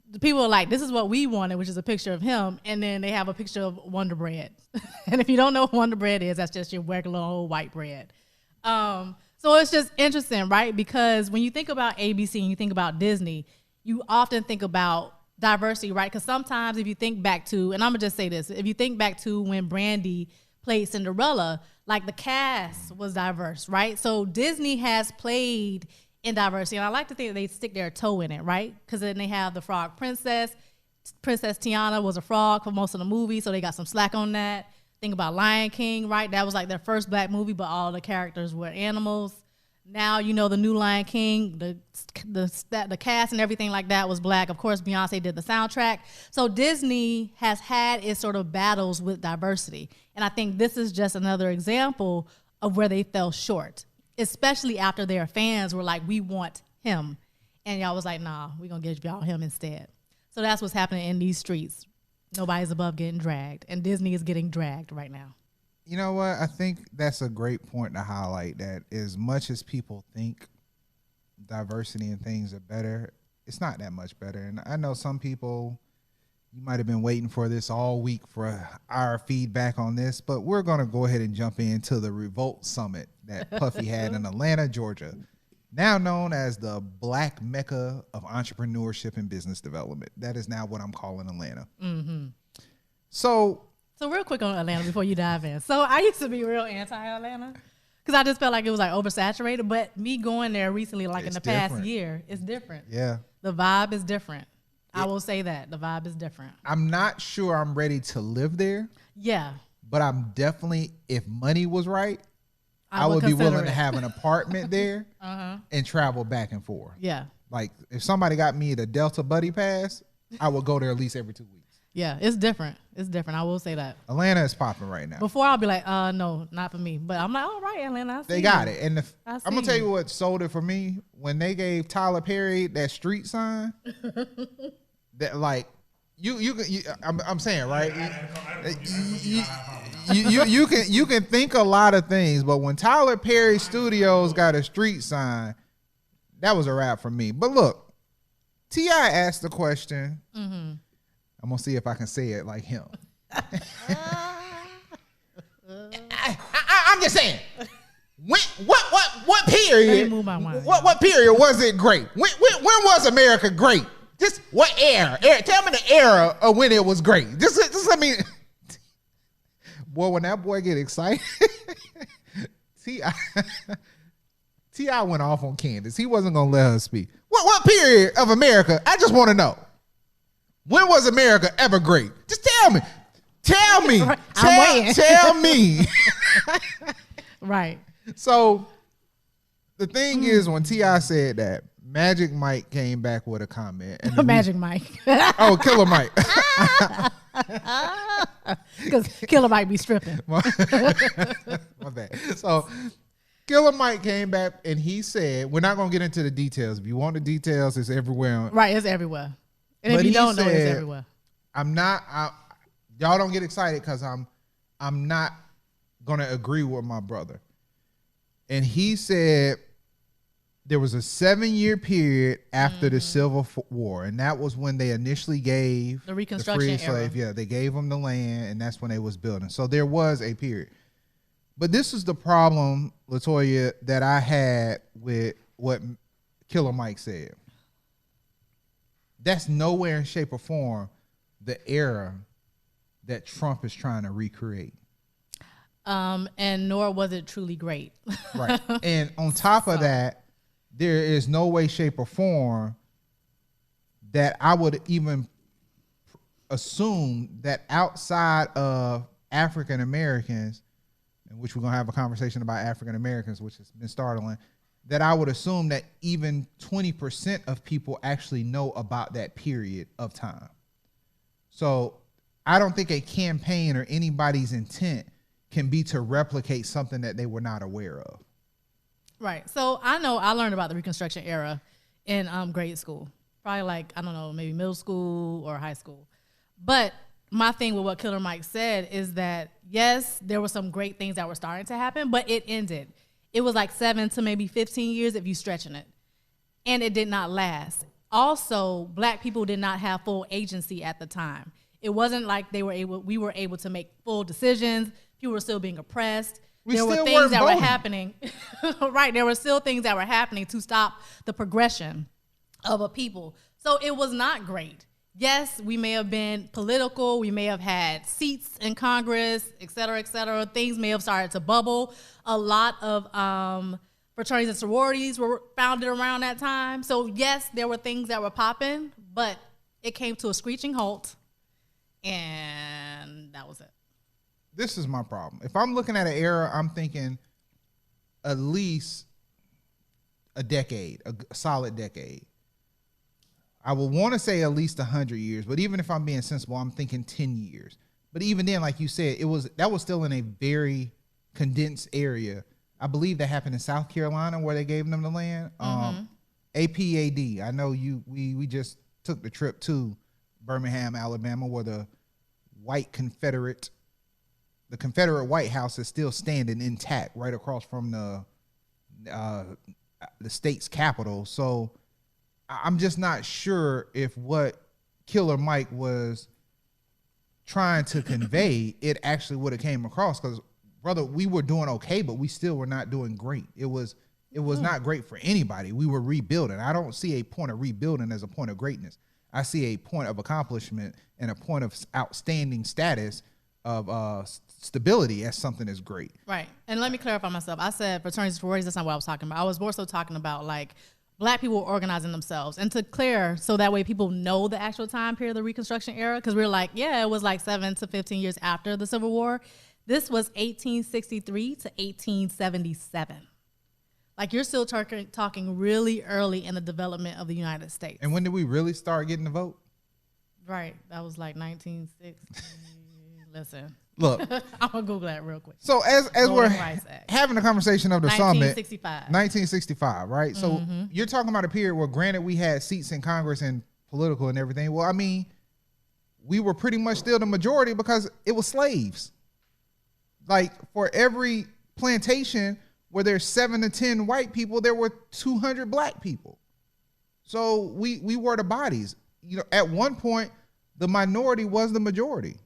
the people are like, this is what we wanted, which is a picture of him. And then they have a picture of Wonder Bread. And if you don't know what Wonder Bread is, that's just your regular old white bread. So it's just interesting, right? Because when you think about ABC and you think about Disney, you often think about diversity, right? Because sometimes if you think back to, and I'm going to just say this, if you think back to when Brandy played Cinderella, like the cast was diverse, right? So Disney has played in diversity, and I like to think that they stick their toe in it, right? Because then they have the Frog Princess. Princess Tiana was a frog for most of the movie, so they got some slack on that. Think about Lion King, right? That was like their first black movie, but all the characters were animals. Now, you know, the new Lion King, the cast and everything like that was black. Of course, Beyonce did the soundtrack. So Disney has had its sort of battles with diversity. And I think this is just another example of where they fell short, especially after their fans were like, we want him. And y'all was like, nah, we're going to give y'all him instead. So that's what's happening in these streets. Nobody's above getting dragged. And Disney is getting dragged right now. You know what? I think that's a great point to highlight, that as much as people think diversity and things are better, it's not that much better. And I know some people, you might have been waiting for this all week for our feedback on this, but we're going to go ahead and jump into the Revolt Summit that Puffy had in Atlanta, Georgia, now known as the Black Mecca of entrepreneurship and business development. That is now what I'm calling Atlanta. Mm-hmm. So real quick on Atlanta before you dive in. So I used to be real anti-Atlanta because I just felt like it was like oversaturated. But me going there recently, like in the past year, it's different. Yeah. The vibe is different. I will say that. The vibe is different. I'm not sure I'm ready to live there. Yeah. But I'm definitely, if money was right, I would be willing to have an apartment there and travel back and forth. Yeah. Like if somebody got me the Delta Buddy Pass, I would go there at least every 2 weeks. Yeah, it's different. It's different. I will say that. Atlanta is popping right now. Before I'll be like, no, not for me. But I'm like, all right, Atlanta. They got it. And I'm going to tell you what sold it for me. When they gave Tyler Perry that street sign, that like, I'm saying, right? You can think a lot of things, but when Tyler Perry Studios got a street sign, that was a wrap for me. But look, T.I. asked the question. Mm-hmm. I'm gonna see if I can say it like him. I'm just saying. What period? What period was it great? When was America great? Just what era? Tell me the era of when it was great. Just let me. Boy, when that boy get excited, T.I. T.I. went off on Candace. He wasn't gonna let her speak. What period of America? I just want to know. When was America ever great? Just tell me. Tell me. Tell me. Right. So the thing is, when T.I. said that, Magic Mike came back with a comment. And Magic Mike. Oh, Killer Mike. Because Killer Mike be stripping. My bad. So Killer Mike came back and he said, we're not going to get into the details. If you want the details, it's everywhere. Right, it's everywhere. And if you don't know, it's everywhere. Y'all don't get excited because I'm not going to agree with my brother. And he said there was a 7-year period after the Civil War, and that was when they initially gave the Reconstruction era. Yeah, they gave them the land, and that's when they was building. So there was a period. But this is the problem, Latoya, that I had with what Killer Mike said. That's nowhere in shape or form the era that Trump is trying to recreate. And nor was it truly great. Right. And on top of that, there is no way, shape, or form that I would even assume that outside of African Americans, in which we're going to have a conversation about African Americans, which has been startling, that I would assume that even 20% of people actually know about that period of time. So I don't think a campaign or anybody's intent can be to replicate something that they were not aware of. Right. So I know I learned about the Reconstruction era in grade school. Probably like, I don't know, maybe middle school or high school. But my thing with what Killer Mike said is that, yes, there were some great things that were starting to happen, but it ended. It was like 7 to maybe 15 years if you're stretching it. And it did not last. Also, black people did not have full agency at the time. It wasn't like we were able to make full decisions. People were still being oppressed. There were things that were happening. Right. There were still things that were happening to stop the progression of a people. So it was not great. Yes, we may have been political. We may have had seats in Congress, et cetera, et cetera. Things may have started to bubble. A lot of fraternities and sororities were founded around that time. So yes, there were things that were popping, but it came to a screeching halt, and that was it. This is my problem. If I'm looking at an era, I'm thinking at least a decade, a solid decade. I would want to say at least 100 years, but even if I'm being sensible, I'm thinking 10 years. But even then, like you said, that was still in a very condensed area. I believe that happened in South Carolina where they gave them the land. APAD. I know we just took the trip to Birmingham, Alabama, where the Confederate White House is still standing intact right across from the state's capital. So I'm just not sure if what Killer Mike was trying to convey, it actually would have came across. Because, brother, we were doing okay, but we still were not doing great. It was not great for anybody. We were rebuilding. I don't see a point of rebuilding as a point of greatness. I see a point of accomplishment and a point of outstanding status of stability as something that's great. Right. And let me clarify myself. I said fraternities and sororities. That's not what I was talking about. I was more so talking about like black people organizing themselves. And to clear, so that way people know the actual time period of the Reconstruction era, because we're like, yeah, it was like 7 to 15 years after the Civil War. This was 1863 to 1877. Like, you're still talking really early in the development of the United States. And when did we really start getting the vote? Right. That was like 1960. Listen. Look. I'm going to Google that real quick. So as we're having a conversation of the 1965. summit. 1965, right? So you're talking about a period where, granted, we had seats in Congress and political and everything. Well, I mean, we were pretty much still the majority because it was slaves. Like, for every plantation where there's 7 to 10 white people, there were 200 black people. So we were the bodies. You know, at one point, the minority was the majority,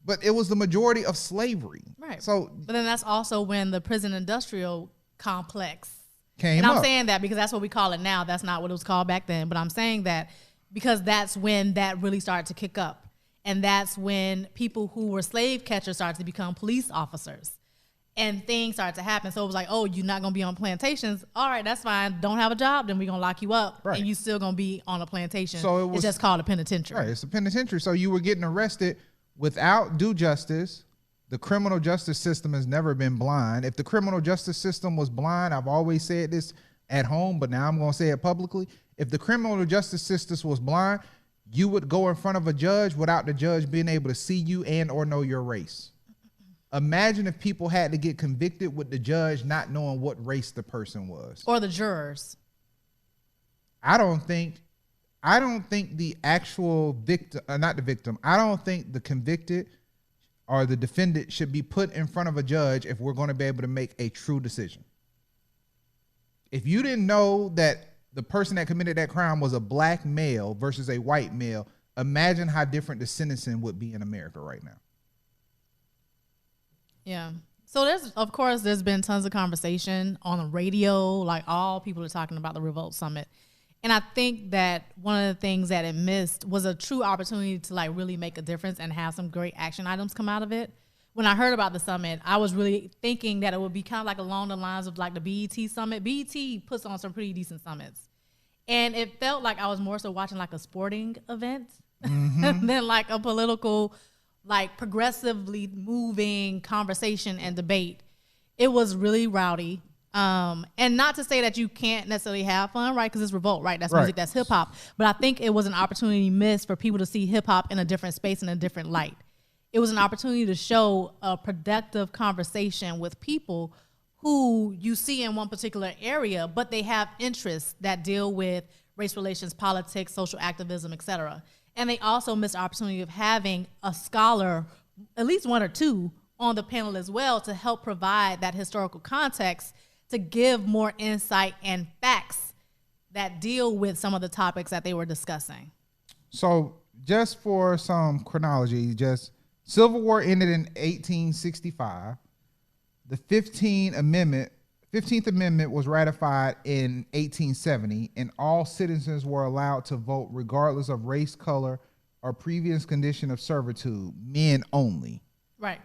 but it was the majority of slavery. Right. So, but then that's also when the prison industrial complex came and up. I'm saying that because that's what we call it now. That's not what it was called back then. But I'm saying that because that's when that really started to kick up. And that's when people who were slave catchers started to become police officers. And things started to happen. So it was like, oh, you're not going to be on plantations. All right, that's fine. Don't have a job, then we're going to lock you up. Right. And you still going to be on a plantation. So it's just called a penitentiary. Right, it's a penitentiary. So you were getting arrested without due justice. The criminal justice system has never been blind. If the criminal justice system was blind, I've always said this at home, but now I'm going to say it publicly. If the criminal justice system was blind, you would go in front of a judge without the judge being able to see you and or know your race. Imagine if people had to get convicted with the judge not knowing what race the person was. Or the jurors. I don't think the actual victim, not the victim, I don't think the convicted or the defendant should be put in front of a judge if we're going to be able to make a true decision. If you didn't know that the person that committed that crime was a black male versus a white male, imagine how different the sentencing would be in America right now. Yeah. So there's been tons of conversation on the radio, like all people are talking about the Revolt Summit. And I think that one of the things that it missed was a true opportunity to like really make a difference and have some great action items come out of it. When I heard about the summit, I was really thinking that it would be kind of like along the lines of like the BET Summit. BET puts on some pretty decent summits. And it felt like I was more so watching like a sporting event than like a political, like progressively moving conversation and debate. It was really rowdy. And not to say that you can't necessarily have fun, right? Because it's Revolt, right? That's music, that's hip hop. But I think it was an opportunity missed for people to see hip hop in a different space, in a different light. It was an opportunity to show a productive conversation with people who you see in one particular area, but they have interests that deal with race relations, politics, social activism, etc. And they also missed the opportunity of having a scholar, at least one or two, on the panel as well to help provide that historical context to give more insight and facts that deal with some of the topics that they were discussing. So just for some chronology, Civil War ended in 1865. The 15th Amendment was ratified in 1870, and all citizens were allowed to vote regardless of race, color, or previous condition of servitude, men only. Right.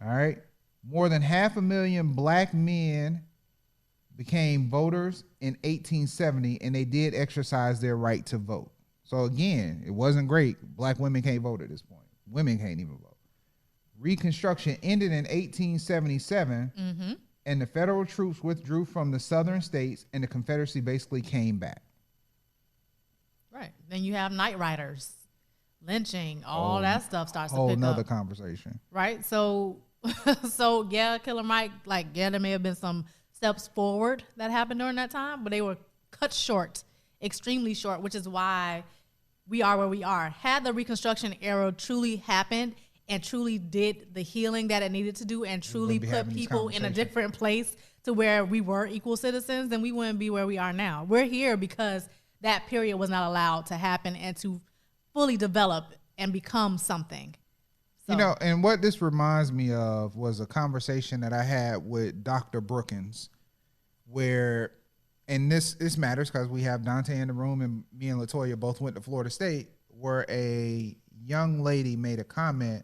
All right. More than 500,000 black men became voters in 1870, and they did exercise their right to vote. So again, it wasn't great. Black women can't vote at this point. Women can't even vote. Reconstruction ended in 1877, and the federal troops withdrew from the southern states, and the Confederacy basically came back. Right. Then you have night riders, lynching, all that stuff starts to pick up. Whole nother conversation. Right. So yeah, Killer Mike, like, yeah, there may have been some steps forward that happened during that time, but they were cut short, extremely short, which is why we are where we are. Had the Reconstruction era truly happened and truly did the healing that it needed to do and truly put people in a different place to where we were equal citizens, then we wouldn't be where we are now. We're here because that period was not allowed to happen and to fully develop and become something. So. You know, and what this reminds me of was a conversation that I had with Dr. Brookins, where, and this matters because we have Dante in the room and me and LaToya both went to Florida State, where a young lady made a comment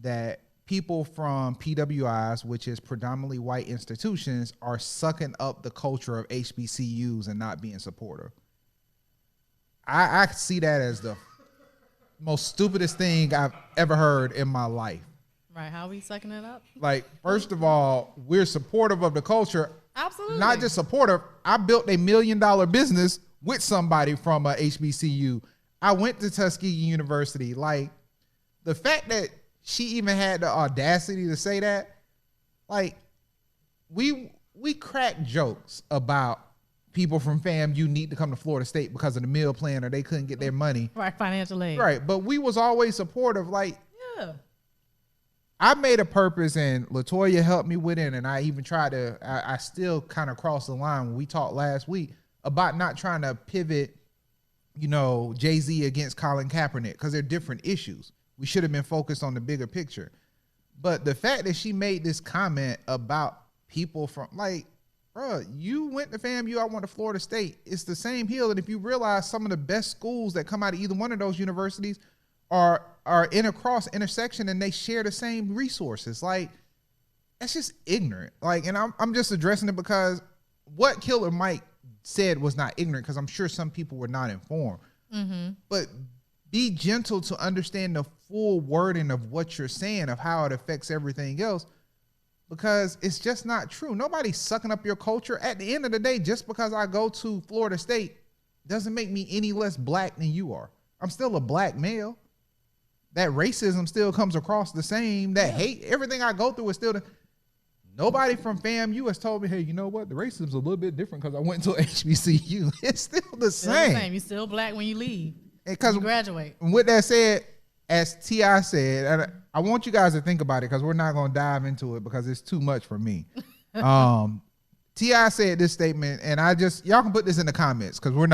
that people from PWIs, which is predominantly white institutions, are sucking up the culture of HBCUs and not being supportive. I see that as the most stupidest thing I've ever heard in my life. Right, how are we sucking it up? Like, first of all, we're supportive of the culture. Absolutely. Not just supportive. I built $1 million business with somebody from a HBCU. I went to Tuskegee University. Like, the fact that she even had the audacity to say that, like, we crack jokes about people from FAMU need to come to Florida State because of the meal plan or they couldn't get their money. Right, financial aid. Right, but we was always supportive. Like, yeah. I made a purpose, and LaToya helped me with it, and I even tried to, I still kind of crossed the line when we talked last week about not trying to pivot, you know, Jay-Z against Colin Kaepernick, because they're different issues. We should have been focused on the bigger picture. But the fact that she made this comment about people from, like, bro, you went to FAMU, I went to Florida State. It's the same hill, and if you realize some of the best schools that come out of either one of those universities are in a cross intersection and they share the same resources. Like, that's just ignorant. Like, and I'm just addressing it because what Killer Mike said was not ignorant, because I'm sure some people were not informed. Mm-hmm. But be gentle to understand the full wording of what you're saying, of how it affects everything else, because it's just not true. Nobody's sucking up your culture. At the end of the day, just because I go to Florida State doesn't make me any less black than you are. I'm still a black male. That racism still comes across the same. That hate, everything I go through is still nobody from FAMU has told me, hey, you know what? The racism's a little bit different because I went to HBCU. It's still the same. You're still black when you leave. When you graduate. With that said, as T.I. said, and I want you guys to think about it because we're not going to dive into it because it's too much for me. T.I. said this statement, and y'all can put this in the comments because we're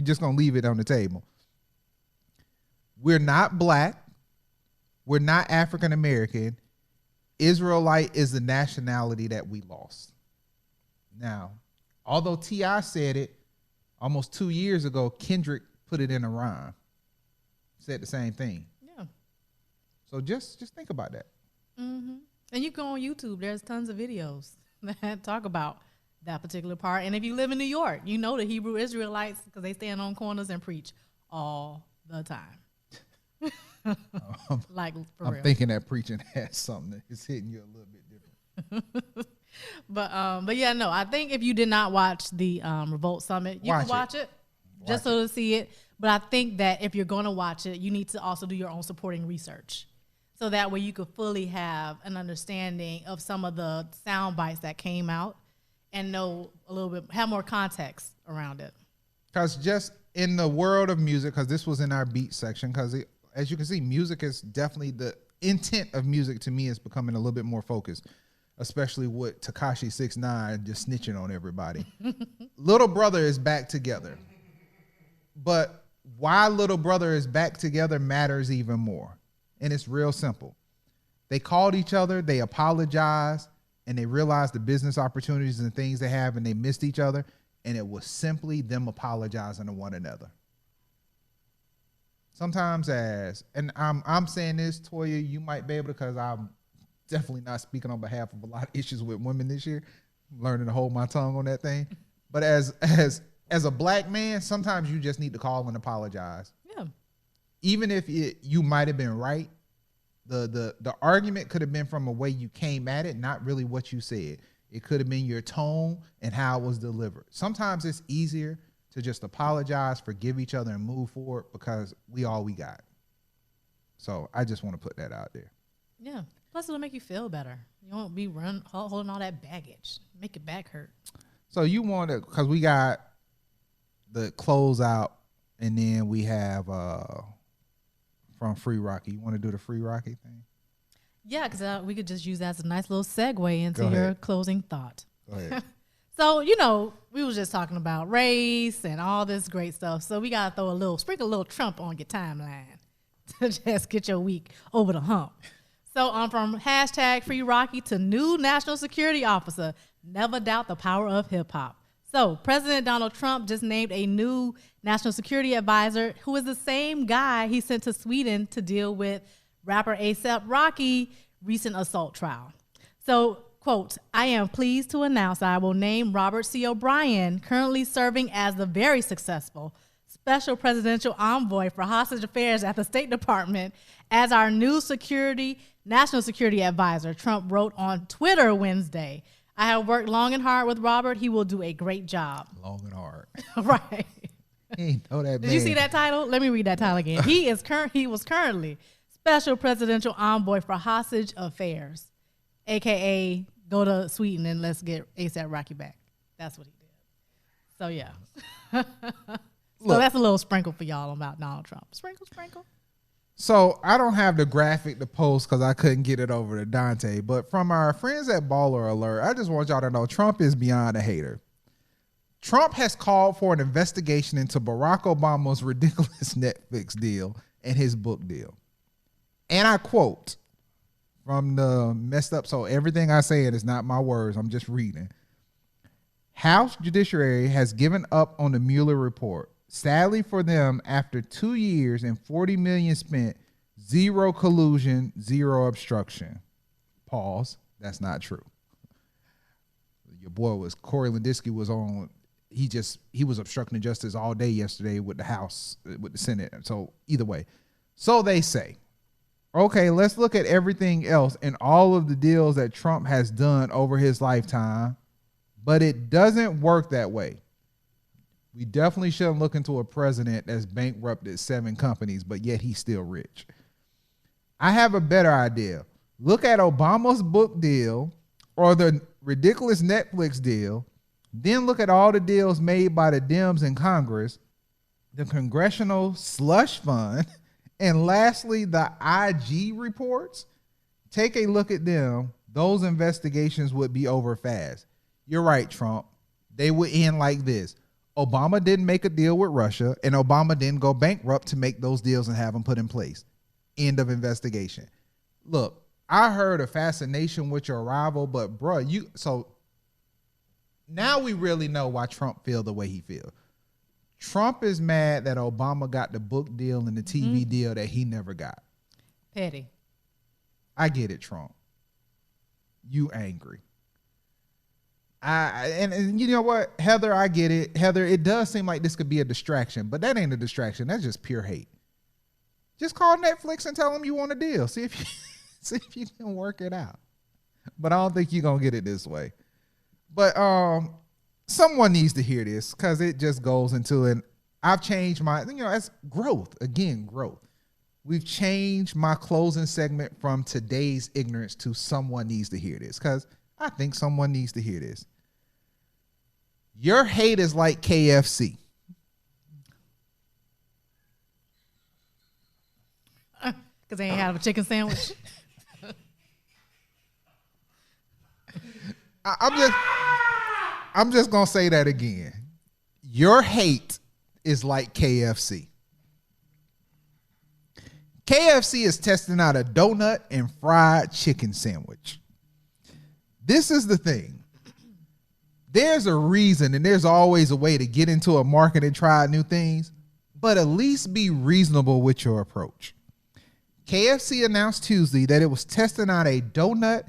just going to leave it on the table. We're not black. We're not African American. Israelite is the nationality that we lost. Now, although T.I. said it almost 2 years ago, Kendrick put it in a rhyme. Said the same thing. Yeah. So just think about that. Mm-hmm. And you go on YouTube, there's tons of videos that talk about that particular part. And if you live in New York, you know the Hebrew Israelites because they stand on corners and preach all the time. Like, for I'm real. thinking that preaching has something that is hitting you a little bit different. But yeah, no, I think if you did not watch the Revolt Summit, you can watch it just so to see it. But I think that if you're going to watch it, you need to also do your own supporting research. So that way you could fully have an understanding of some of the sound bites that came out and know a little bit, have more context around it. Because just in the world of music, because this was in our beat section, because as you can see, music is definitely, the intent of music to me is becoming a little bit more focused, especially with Tekashi 6ix9ine just snitching on everybody. Little Brother is back together. But why Little Brother is back together matters even more. And it's real simple. They called each other, they apologized, and they realized the business opportunities and things they have, and they missed each other. And it was simply them apologizing to one another. Sometimes and I'm saying this, Toya, you might be able to, because I'm definitely not speaking on behalf of a lot of issues with women this year. I'm learning to hold my tongue on that thing. But as a black man, sometimes you just need to call and apologize. Yeah. Even if you might have been right, the argument could have been from a way you came at it, not really what you said. It could have been your tone and how it was delivered. Sometimes it's easier to just apologize, forgive each other, and move forward because we got. So I just want to put that out there. Yeah. Plus, it'll make you feel better. You won't be holding all that baggage. Make your back hurt. So you want to, because we got the closeout, and then we have from Free Rocky. You want to do the Free Rocky thing? Yeah, because we could just use that as a nice little segue into your closing thought. Go ahead. So, we was just talking about race and all this great stuff. So we got to sprinkle a little Trump on your timeline to just get your week over the hump. So from hashtag Free Rocky to new national security officer, never doubt the power of hip hop. So President Donald Trump just named a new national security advisor who is the same guy he sent to Sweden to deal with rapper A$AP Rocky recent assault trial. So, quote, I am pleased to announce I will name Robert C. O'Brien, currently serving as the very successful special presidential envoy for hostage affairs at the State Department, as our new national security advisor, Trump wrote on Twitter Wednesday. I have worked long and hard with Robert. He will do a great job. Long and hard. Right. He know that man. Did you see that title? Let me read that title again. He was currently special presidential envoy for hostage affairs, a.k.a. go to Sweden and let's get A$AP Rocky back. That's what he did. So, yeah. So that's a little sprinkle for y'all about Donald Trump. Sprinkle, sprinkle. So I don't have the graphic to post because I couldn't get it over to Dante. But from our friends at Baller Alert, I just want y'all to know Trump is beyond a hater. Trump has called for an investigation into Barack Obama's ridiculous Netflix deal and his book deal. And I quote from the messed up, so everything I say is not my words, I'm just reading. House Judiciary has given up on the Mueller report. Sadly for them, after 2 years and $40 million spent, zero collusion, zero obstruction. Pause. That's not true. Your boy was Corey Landisky was on. He was obstructing justice all day yesterday with the House, with the Senate. So either way, so they say. Okay, let's look at everything else and all of the deals that Trump has done over his lifetime, but it doesn't work that way. We definitely shouldn't look into a president that's bankrupted 7 companies, but yet he's still rich. I have a better idea. Look at Obama's book deal or the ridiculous Netflix deal. Then look at all the deals made by the Dems in Congress, the Congressional Slush Fund, and lastly, the IG reports. Take a look at them. Those investigations would be over fast. You're right, Trump. They would end like this. Obama didn't make a deal with Russia, and Obama didn't go bankrupt to make those deals and have them put in place. End of investigation. Look, I heard a fascination with your rival, but bro, so now we really know why Trump feel the way he feel. Trump is mad that Obama got the book deal and the TV deal that he never got. Petty. I get it, Trump. You angry. And you know what, Heather, I get it. Heather, it does seem like this could be a distraction, but that ain't a distraction. That's just pure hate. Just call Netflix and tell them you want a deal. See if you can work it out. But I don't think you're gonna get it this way. But someone needs to hear this because it just goes into it. I've changed my, that's growth. Again, growth. We've changed my closing segment from today's ignorance to someone needs to hear this because I think someone needs to hear this. Your hate is like KFC. Because they ain't have a chicken sandwich. I'm just going to say that again. Your hate is like KFC. KFC is testing out a donut and fried chicken sandwich. This is the thing. There's a reason and there's always a way to get into a market and try new things, but at least be reasonable with your approach. KFC announced Tuesday that it was testing out a donut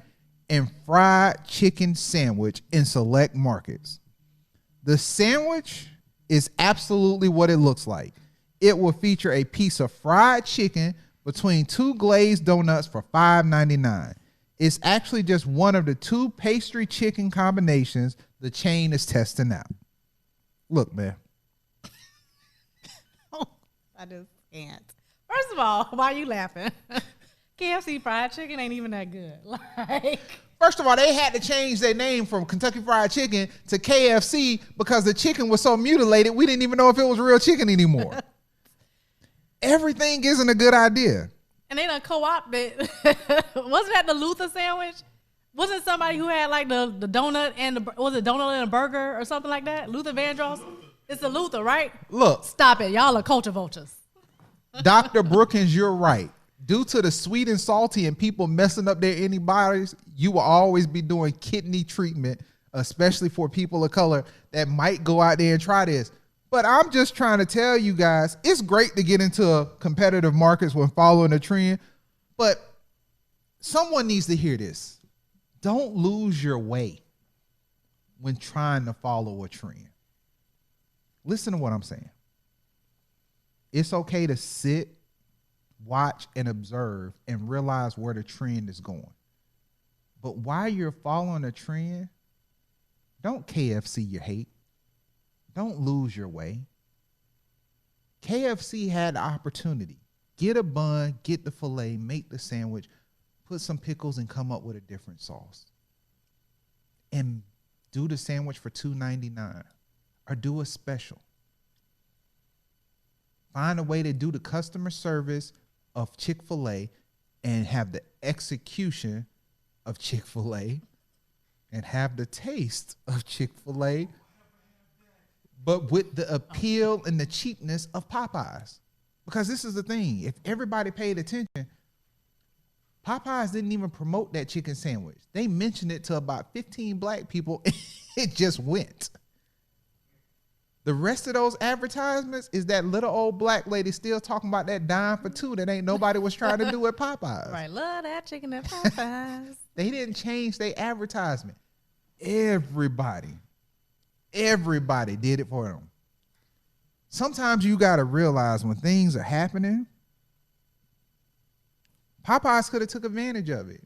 and fried chicken sandwich in select markets. The sandwich is absolutely what it looks like. It will feature a piece of fried chicken between 2 glazed donuts for $5.99. It's actually just one of the 2 pastry chicken combinations the chain is testing out. Look, man. I just can't. First of all, why are you laughing? KFC fried chicken ain't even that good. First of all, they had to change their name from Kentucky Fried Chicken to KFC because the chicken was so mutilated, we didn't even know if it was real chicken anymore. Everything isn't a good idea. And they done co-opted. Wasn't that the Luther sandwich? Wasn't somebody who had like the donut and was it donut and a burger or something like that? Luther Vandross? It's the Luther, right? Look. Stop it. Y'all are culture vultures. Dr. Brookins, you're right. Due to the sweet and salty and people messing up their antibodies, you will always be doing kidney treatment, especially for people of color that might go out there and try this. But I'm just trying to tell you guys, it's great to get into competitive markets when following a trend, but someone needs to hear this. Don't lose your way when trying to follow a trend. Listen to what I'm saying. It's okay to sit, watch, and observe and realize where the trend is going. But while you're following a trend, don't KFC your hate. Don't lose your way. KFC had the opportunity. Get a bun, get the filet, make the sandwich, put some pickles, and come up with a different sauce. And do the sandwich for $2.99 or do a special. Find a way to do the customer service of Chick-fil-A and have the execution of Chick-fil-A and have the taste of Chick-fil-A, but with the appeal and the cheapness of Popeyes. Because this is the thing. If everybody paid attention, Popeyes didn't even promote that chicken sandwich. They mentioned it to about 15 black people. It just went. The rest of those advertisements is that little old black lady still talking about that dime for two that ain't nobody was trying to do at Popeyes. Right, love that chicken at Popeyes. They didn't change their advertisement. Everybody did it for them. Sometimes you got to realize when things are happening, Popeyes could have took advantage of it.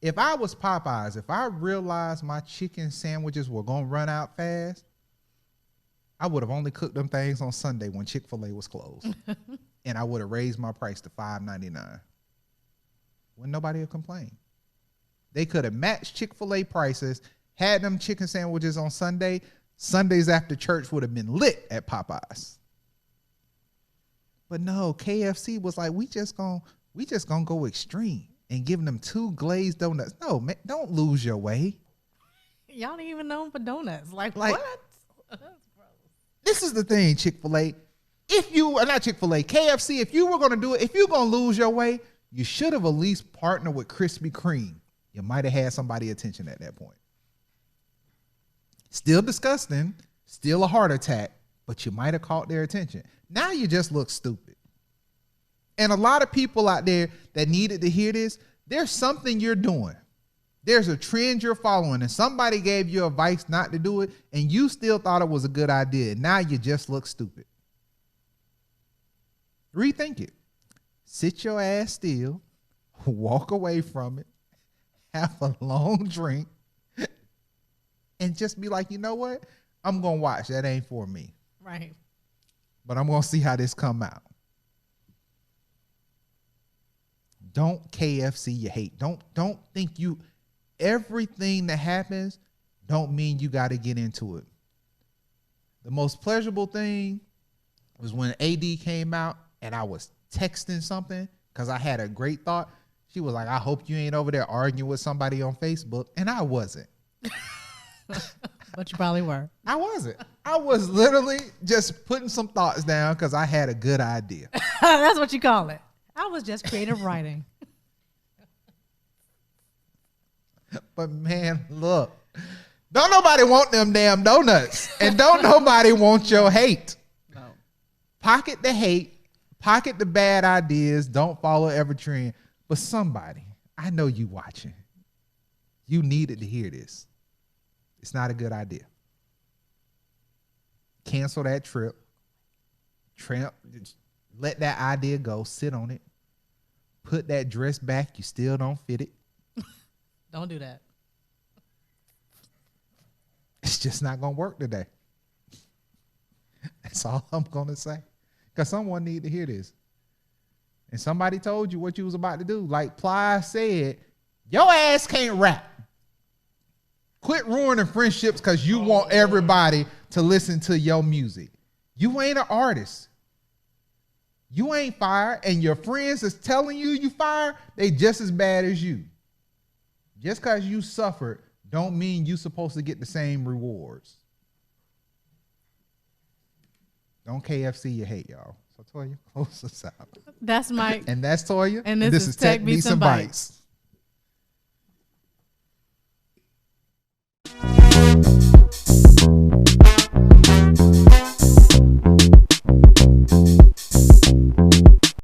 If I was Popeyes, if I realized my chicken sandwiches were going to run out fast, I would have only cooked them things on Sunday when Chick-fil-A was closed. And I would have raised my price to $5.99. Wouldn't nobody have complained. They could have matched Chick-fil-A prices, had them chicken sandwiches on Sunday. Sundays after church would have been lit at Popeyes. But no, KFC was like, we just gonna go extreme and give them 2 glazed donuts. No, man, don't lose your way. Y'all didn't even know them for donuts. Like what? This is the thing, Chick-fil-A. Not Chick-fil-A, KFC, if you were going to do it, if you're going to lose your way, you should have at least partnered with Krispy Kreme. You might have had somebody's attention at that point. Still disgusting, still a heart attack, but you might have caught their attention. Now you just look stupid. And a lot of people out there that needed to hear this, there's something you're doing. There's a trend you're following, and somebody gave you advice not to do it, and you still thought it was a good idea. Now you just look stupid. Rethink it. Sit your ass still, walk away from it, have a long drink, and just be like, you know what? I'm going to watch. That ain't for me. Right. But I'm going to see how this come out. Don't KFC you hate. Don't think everything that happens don't mean you got to get into it. The most pleasurable thing was when AD came out and I was texting something because I had a great thought. She was like, I hope you ain't over there arguing with somebody on Facebook. And I wasn't. But you probably were. I wasn't. I was literally just putting some thoughts down because I had a good idea. That's what you call it. I was just creative writing. But man, look, don't nobody want them damn donuts, and don't nobody want your hate. No. Pocket the hate, pocket the bad ideas. Don't follow every trend. But somebody, I know you watching. You needed to hear this. It's not a good idea. Cancel that trip. Let that idea go. Sit on it. Put that dress back. You still don't fit it. Don't do that. It's just not going to work today. That's all I'm going to say. Because someone need to hear this. And somebody told you what you was about to do. Like Ply said, your ass can't rap. Quit ruining friendships because you want everybody to listen to your music. You ain't an artist. You ain't fired, and your friends is telling you fired, they just as bad as you. Just because you suffered don't mean you supposed to get the same rewards. Don't KFC you hate, y'all. So Toya, close us out. That's Mike. And that's Toya. And this is Tech Beats and Bytes. Bytes.